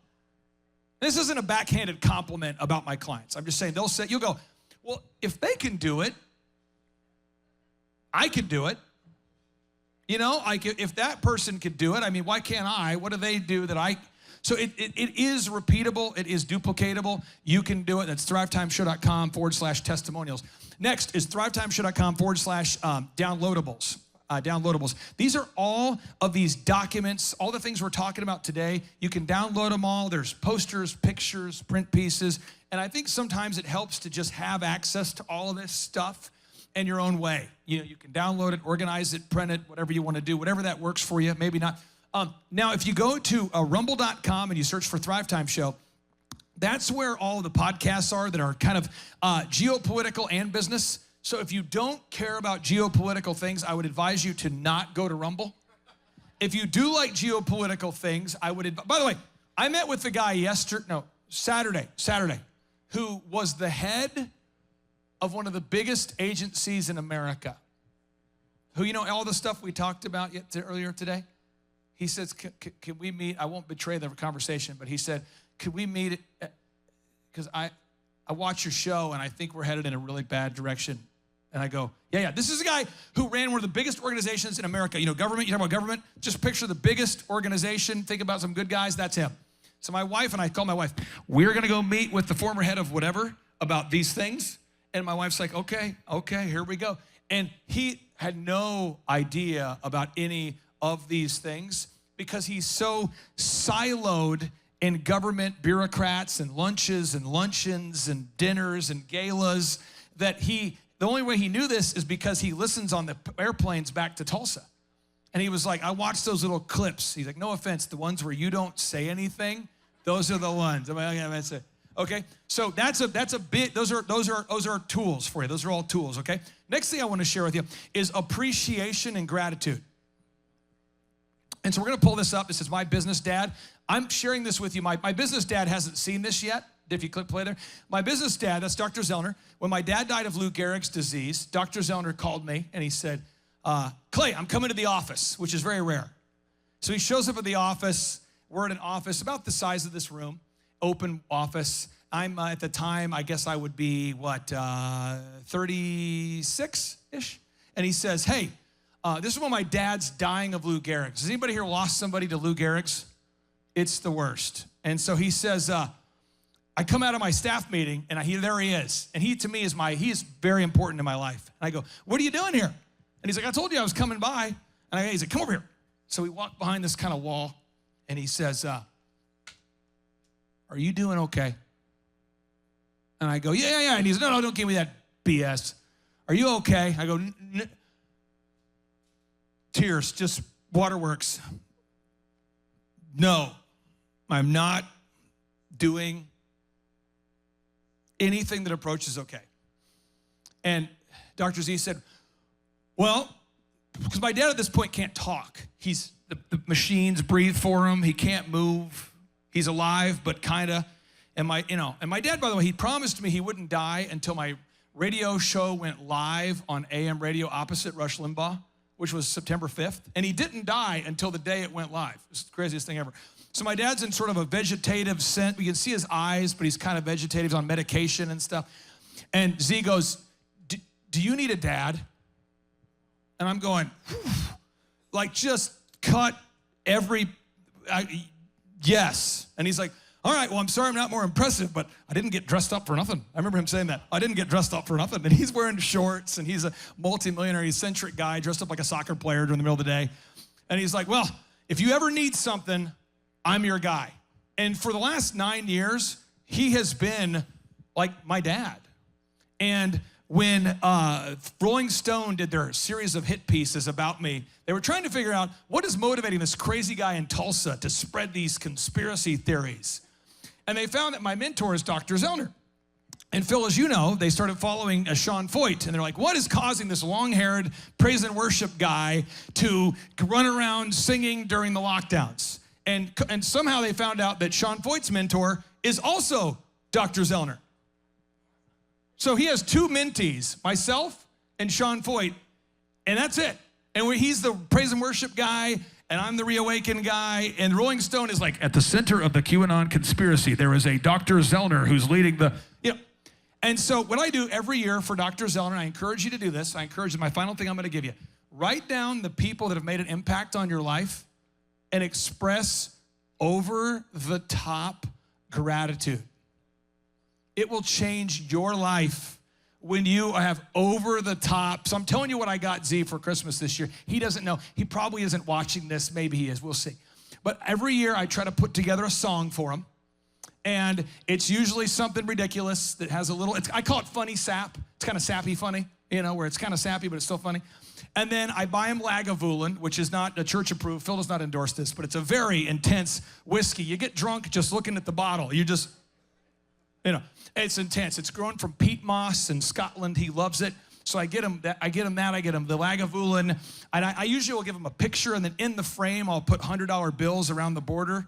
Speaker 4: this isn't a backhanded compliment about my clients. I'm just saying, you'll go, well, if they can do it, I can do it. Like if that person could do it, I mean, why can't I? What do they do that I... So it is repeatable. It is duplicatable. You can do it. That's thrivetimeshow.com/testimonials. Next is thrivetimeshow.com/downloadables. Downloadables. These are all of these documents, all the things we're talking about today. You can download them all. There's posters, pictures, print pieces. And I think sometimes it helps to just have access to all of this stuff in your own way. You can download it, organize it, print it, whatever you want to do, whatever that works for you, maybe not. Now, if you go to rumble.com and you search for Thrivetime Show, that's where all the podcasts are that are kind of geopolitical and business. So if you don't care about geopolitical things, I would advise you to not go to Rumble. If you do like geopolitical things, I would by the way, I met with the guy Saturday, who was the head of one of the biggest agencies in America. Who, all the stuff we talked about earlier today? He says, can we meet? I won't betray the conversation, but he said, could we meet? Because I watch your show, and I think we're headed in a really bad direction. And I go, yeah. This is a guy who ran one of the biggest organizations in America. Government, you talk about government, just picture the biggest organization. Think about some good guys, that's him. So my wife and I called my wife, we're going to go meet with the former head of whatever about these things. And my wife's like, okay, here we go. And he had no idea about any of these things because he's so siloed in government bureaucrats and lunches and luncheons and dinners and galas that the only way he knew this is because he listens on the airplanes back to Tulsa. And he was like, I watched those little clips. He's like, no offense, the ones where you don't say anything, those are the ones. I'm like, okay, that's it. Okay, so that's a bit. Those are tools for you. Those are all tools. Okay. Next thing I want to share with you is appreciation and gratitude. And so we're going to pull this up. This is my business dad. I'm sharing this with you. My business dad hasn't seen this yet. If you click play there. My business dad, that's Dr. Zellner. When my dad died of Lou Gehrig's disease, Dr. Zellner called me and he said, Clay, I'm coming to the office, which is very rare. So he shows up at the office. We're in an office about the size of this room, open office. I'm at the time, I guess I would be, 36-ish? And he says, hey, this is when my dad's dying of Lou Gehrig's. Has anybody here lost somebody to Lou Gehrig's? It's the worst. And so he says, I come out of my staff meeting, and there he is. And he, to me, he is very important in my life. And I go, what are you doing here? And he's like, I told you I was coming by. And he's like, come over here. So we walk behind this kind of wall, and he says, are you doing okay? And I go, yeah. And he's, no, don't give me that BS. Are you okay? I go, tears, just waterworks. No, I'm not doing anything that approaches okay. And Dr. Z said, well, because my dad at this point can't talk. The machines breathe for him. He can't move. He's alive, but kinda. And my dad, by the way, he promised me he wouldn't die until my radio show went live on AM radio opposite Rush Limbaugh, which was September 5th. And he didn't die until the day it went live. It's the craziest thing ever. So my dad's in sort of a vegetative sense. We can see his eyes, but he's kind of vegetative. He's on medication and stuff. And Z goes, do you need a dad? And I'm going, like, just cut yes. And he's like, all right, well, I'm sorry I'm not more impressive, but I didn't get dressed up for nothing. I remember him saying that. I didn't get dressed up for nothing. And he's wearing shorts, and he's a multimillionaire, eccentric guy dressed up like a soccer player during the middle of the day. And he's like, well, if you ever need something, I'm your guy. And for the last 9 years, he has been like my dad. And when Rolling Stone did their series of hit pieces about me, they were trying to figure out what is motivating this crazy guy in Tulsa to spread these conspiracy theories. And they found that my mentor is Dr. Zellner. And Phil, as you know, they started following Sean Foyt, and they're like, what is causing this long-haired praise and worship guy to run around singing during the lockdowns? And somehow they found out that Sean Foyt's mentor is also Dr. Zellner. So he has 2 mentees, myself and Sean Foyt, and that's it. And he's the praise and worship guy, and I'm the reawaken guy, and Rolling Stone is like, at the center of the QAnon conspiracy, there is a Dr. Zellner who's leading the, And so what I do every year for Dr. Zellner, I encourage you to do this. I encourage you, my final thing I'm going to give you, write down the people that have made an impact on your life and express over-the-top gratitude. It will change your life when you have over-the-top. So I'm telling you what I got Z for Christmas this year. He doesn't know. He probably isn't watching this. Maybe he is. We'll see. But every year I try to put together a song for him. And it's usually something ridiculous that has a little, I call it funny sap. It's kind of sappy funny, where it's kind of sappy, but it's still funny. And then I buy him Lagavulin, which is not a church approved. Phil does not endorse this, but it's a very intense whiskey. You get drunk just looking at the bottle. You just, it's intense. It's grown from peat moss in Scotland. He loves it. So I get him the Lagavulin. And I usually will give him a picture, and then in the frame, I'll put $100 bills around the border,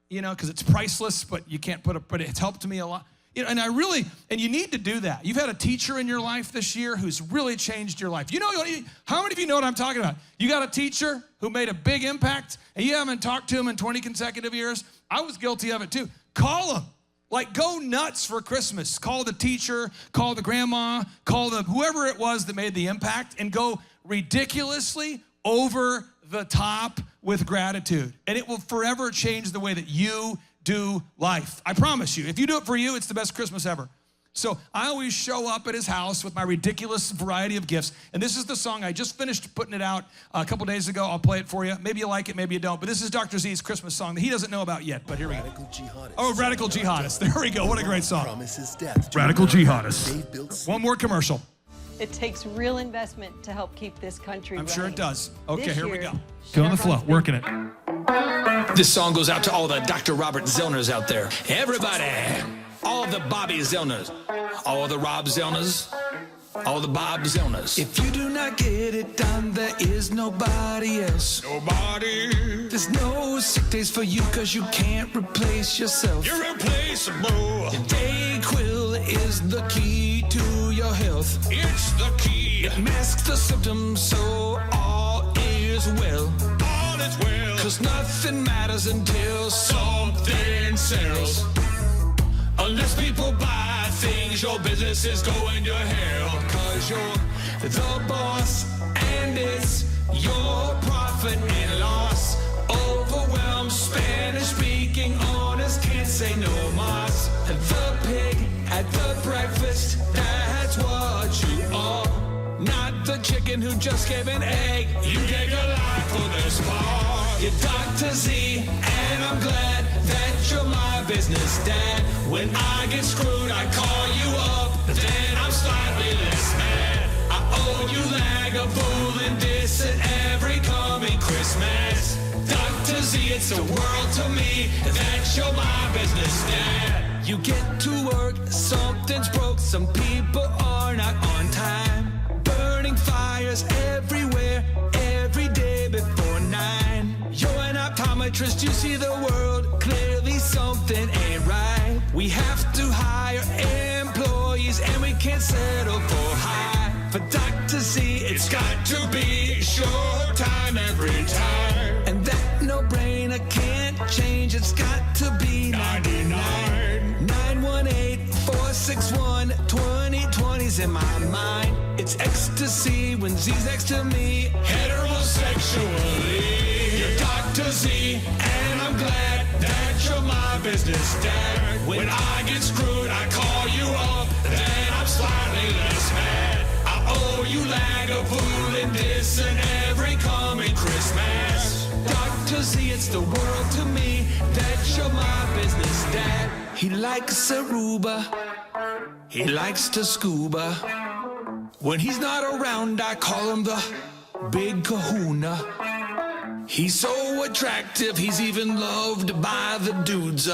Speaker 4: because it's priceless, but you can't but it's helped me a lot. And you need to do that. You've had a teacher in your life this year who's really changed your life. How many of you know what I'm talking about? You got a teacher who made a big impact, and you haven't talked to him in 20 consecutive years? I was guilty of it too. Call him. Like, go nuts for Christmas. Call the teacher, call the grandma, call whoever it was that made the impact, and go ridiculously over the top with gratitude. And it will forever change the way that you do life. I promise you. If you do it for you, it's the best Christmas ever. So I always show up at his house with my ridiculous variety of gifts. And this is the song. I just finished putting it out a couple days ago. I'll play it for you. Maybe you like it, maybe you don't. But this is Dr. Z's Christmas song that he doesn't know about yet. But here we go. Oh, Radical Jihadist. There we go. What a great song. Radical Jihadist. One more commercial.
Speaker 8: It takes real investment to help keep this country running.
Speaker 4: I'm sure it does. Okay, here we go.
Speaker 8: Go
Speaker 4: on the flow. Working it.
Speaker 9: This song goes out to all the Dr. Robert Zellners out there. Everybody. All the Bobby Zellners. All the Rob Zellners. All the Bob Zellners.
Speaker 2: If you do not get it done, there is nobody else.
Speaker 9: Nobody.
Speaker 2: There's no sick days for you, cause you can't replace yourself.
Speaker 9: You're replaceable.
Speaker 2: Dayquil is the key to your health.
Speaker 9: It's the key.
Speaker 2: It masks the symptoms, so all is well.
Speaker 9: All is well.
Speaker 2: Cause nothing matters until something sells.
Speaker 9: Unless people buy things, your business is going to hell.
Speaker 2: Cause you're the boss, and it's your profit and loss. Overwhelmed, Spanish-speaking owners can't say no mas. The pig at the breakfast, that's what you are. Not the chicken who just gave an egg.
Speaker 9: You gave your life for this part.
Speaker 2: You're Dr. Z, and I'm glad that you're my business dad. When I get screwed, I call you up, then I'm slightly less mad. I owe you Lagavulin this and every coming Christmas. Dr. Z, it's a world to me that you're my business dad. You get to work, something's broke, some people are not on time.
Speaker 9: doctors everywhere, every day before 9. You're an optometrist, you see the world clearly, something ain't right. We have to hire employees and we can't settle for high. For Dr. Z, it's got to be short time every time. And that no-brainer can't change, it's got to be 99. 918-461-2020's in my mind. It's ecstasy when Z's next to me, heterosexually. You're Dr. Z, and I'm glad that you're my business dad. When I get screwed, I call you up, then I'm slightly less mad. I owe you Lagavulin and this and every coming Christmas. Dr. Z, it's the world to me that you're my business dad. He likes Aruba, he likes to scuba. When he's not around, I call him the Big Kahuna. He's so attractive, he's even loved by the dudes.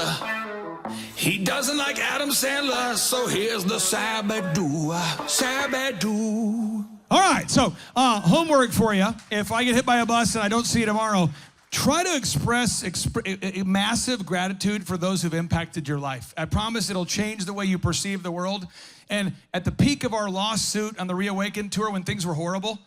Speaker 9: He doesn't like Adam Sandler, so here's the Sabadoo. Sabadoo.
Speaker 4: All right, so homework for you. If I get hit by a bus and I don't see you tomorrow, try to express massive gratitude for those who've impacted your life. I promise it'll change the way you perceive the world. And at the peak of our lawsuit on the Reawaken tour, when things were horrible,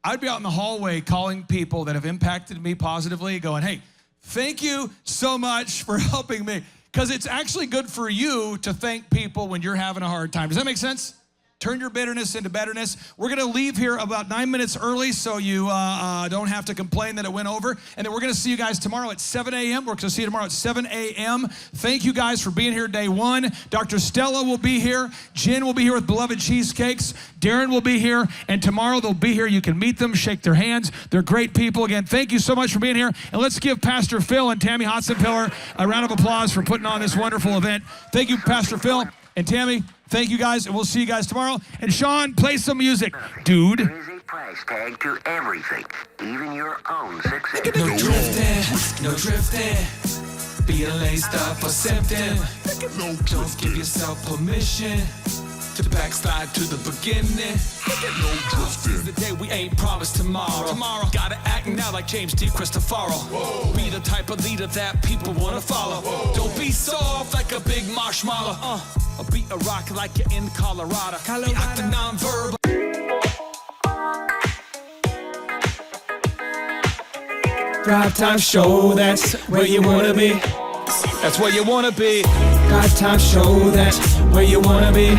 Speaker 4: I'd be out in the hallway calling people that have impacted me positively, going, hey, thank you so much for helping me. Because it's actually good for you to thank people when you're having a hard time. Does that make sense? Turn your bitterness into betterness. We're going to leave here about 9 minutes early so you don't have to complain that it went over. And then we're going to see you guys tomorrow at 7 a.m. We're going to see you tomorrow at 7 a.m. Thank you guys for being here day one. Dr. Stella will be here. Jen will be here with Beloved Cheesecakes. Darren will be here. And tomorrow they'll be here. You can meet them, shake their hands. They're great people. Again, thank you so much for being here. And let's give Pastor Phil and Tammy Hotzenpiller a round of applause for putting on this wonderful event. Thank you, Pastor Phil and Tammy. Thank you guys, and we'll see you guys tomorrow. And Sean, play some music, dude.
Speaker 10: There is a price tag to everything, even your own success.
Speaker 9: No drifting, no drifting. Being laced up or simping. Don't give yourself permission to backslide to the beginning. This is the day we ain't promised tomorrow. Gotta act now like James D. Cristoforo. Be the type of leader that people wanna follow. Don't be soft like a big marshmallow. Or beat a rock like you're in Colorado. Be acting non-verbal. Thrivetime show, that's where you wanna be. That's where you wanna be. Thrivetime show, that's where you wanna be.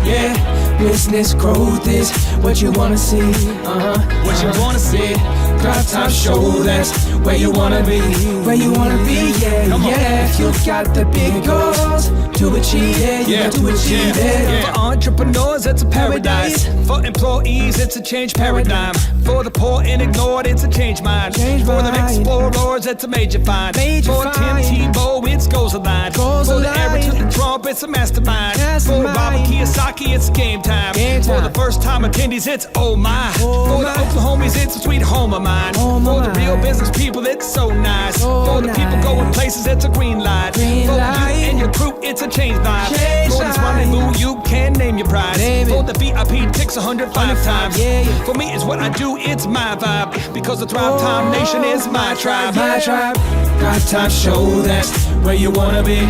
Speaker 9: Yeah. Business growth is what you wanna see. What you wanna see. Thrivetime show, that's where you wanna be. Where you wanna be, yeah, yeah. If you've got the big goals to achieve, you got to achieve it. For entrepreneurs, it's a paradise. For employees, it's a change paradigm. For the poor and ignored, it's a change mind. For the explorers, it's a major find. For Tim Tebow, it's goals aligned. For the average with the Trump, it's a mastermind. For Robert Kiyosaki, it's game time. For the first time attendees, it's oh my. For the Oklahomies, it's a sweet home of mine. For the real business people, it's so nice. For the people going places, it's a green light. For you and your crew, it's a change vibe. For this rendezvous, you can name your prize. For the VIP, ticks 105 times. For me, it's what I do, it's my vibe. Because the Thrivetime Nation is my tribe. My tribe. Thrivetime show, that's where you wanna be.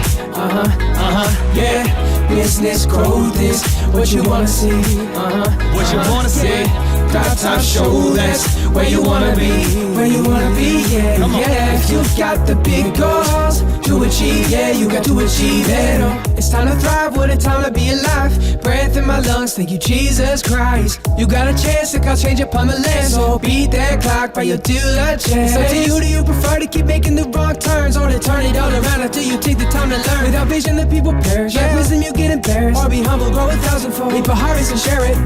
Speaker 9: Yeah. Business growth is what you wanna see. What you wanna see. Thrivetime show, that's where you wanna be. Where you wanna be, yeah, yeah. If you've got the big goals to achieve, yeah, you got to achieve it. It's time to thrive, what a time to be alive. Breath in my lungs, thank you, Jesus Christ. You got a chance to cause change upon the land. So beat that clock by your diligence. It's up to you, do you prefer to keep making the wrong turns, or to turn it all around after you take the time to learn? Without vision, the people perish. Without wisdom, you get embarrassed. Or be humble, grow 1,000-fold. Reap a harvest and share it.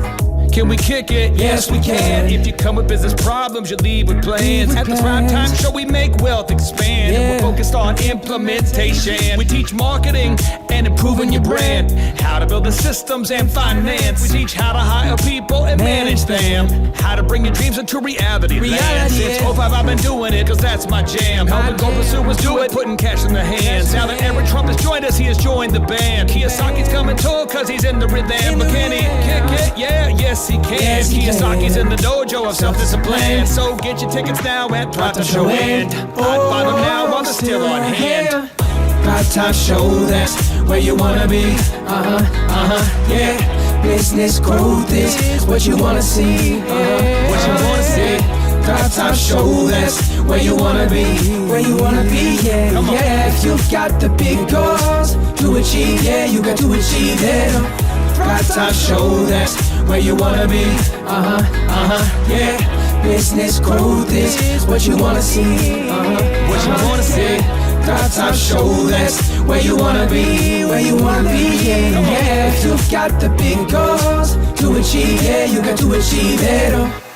Speaker 9: Can we kick it? Yes, we can. If you come with business problems, you leave with plans. At the Thrivetime Show, we make wealth expand. And we're focused on implementation. We teach marketing and improving your brand. How to build the systems and finance. We teach how to hire people and manage them. How to bring your dreams into reality. Since 05, I've been doing it, cause that's my jam. Helping goal pursuers do it, putting cash in their hands. Now that Eric Trump has joined us, he has joined the band. Kiyosaki's coming too, cause he's in the rhythm. But can he kick it? Yeah, yes Yes, he can.
Speaker 3: Yes, he
Speaker 9: Kiyosaki's
Speaker 3: can.
Speaker 9: in the dojo of self-discipline. So get your tickets now at Thrivetime Show end. I'd buy them now while they're still on hand. Thrivetime Show, that's where you wanna be. Yeah. Business growth is what you wanna see. What you wanna see. Thrivetime Show, that's where you wanna be. Where you wanna be, yeah, yeah. If you got the big goals to achieve, yeah, you got to achieve it. Thrivetime Show, that's where you wanna be. Yeah. Business growth is what you wanna see. What you wanna see. Thrivetime Show, that's where you wanna be. Where you wanna be, yeah, yeah. If you got the big goals to achieve, yeah, you got to achieve it.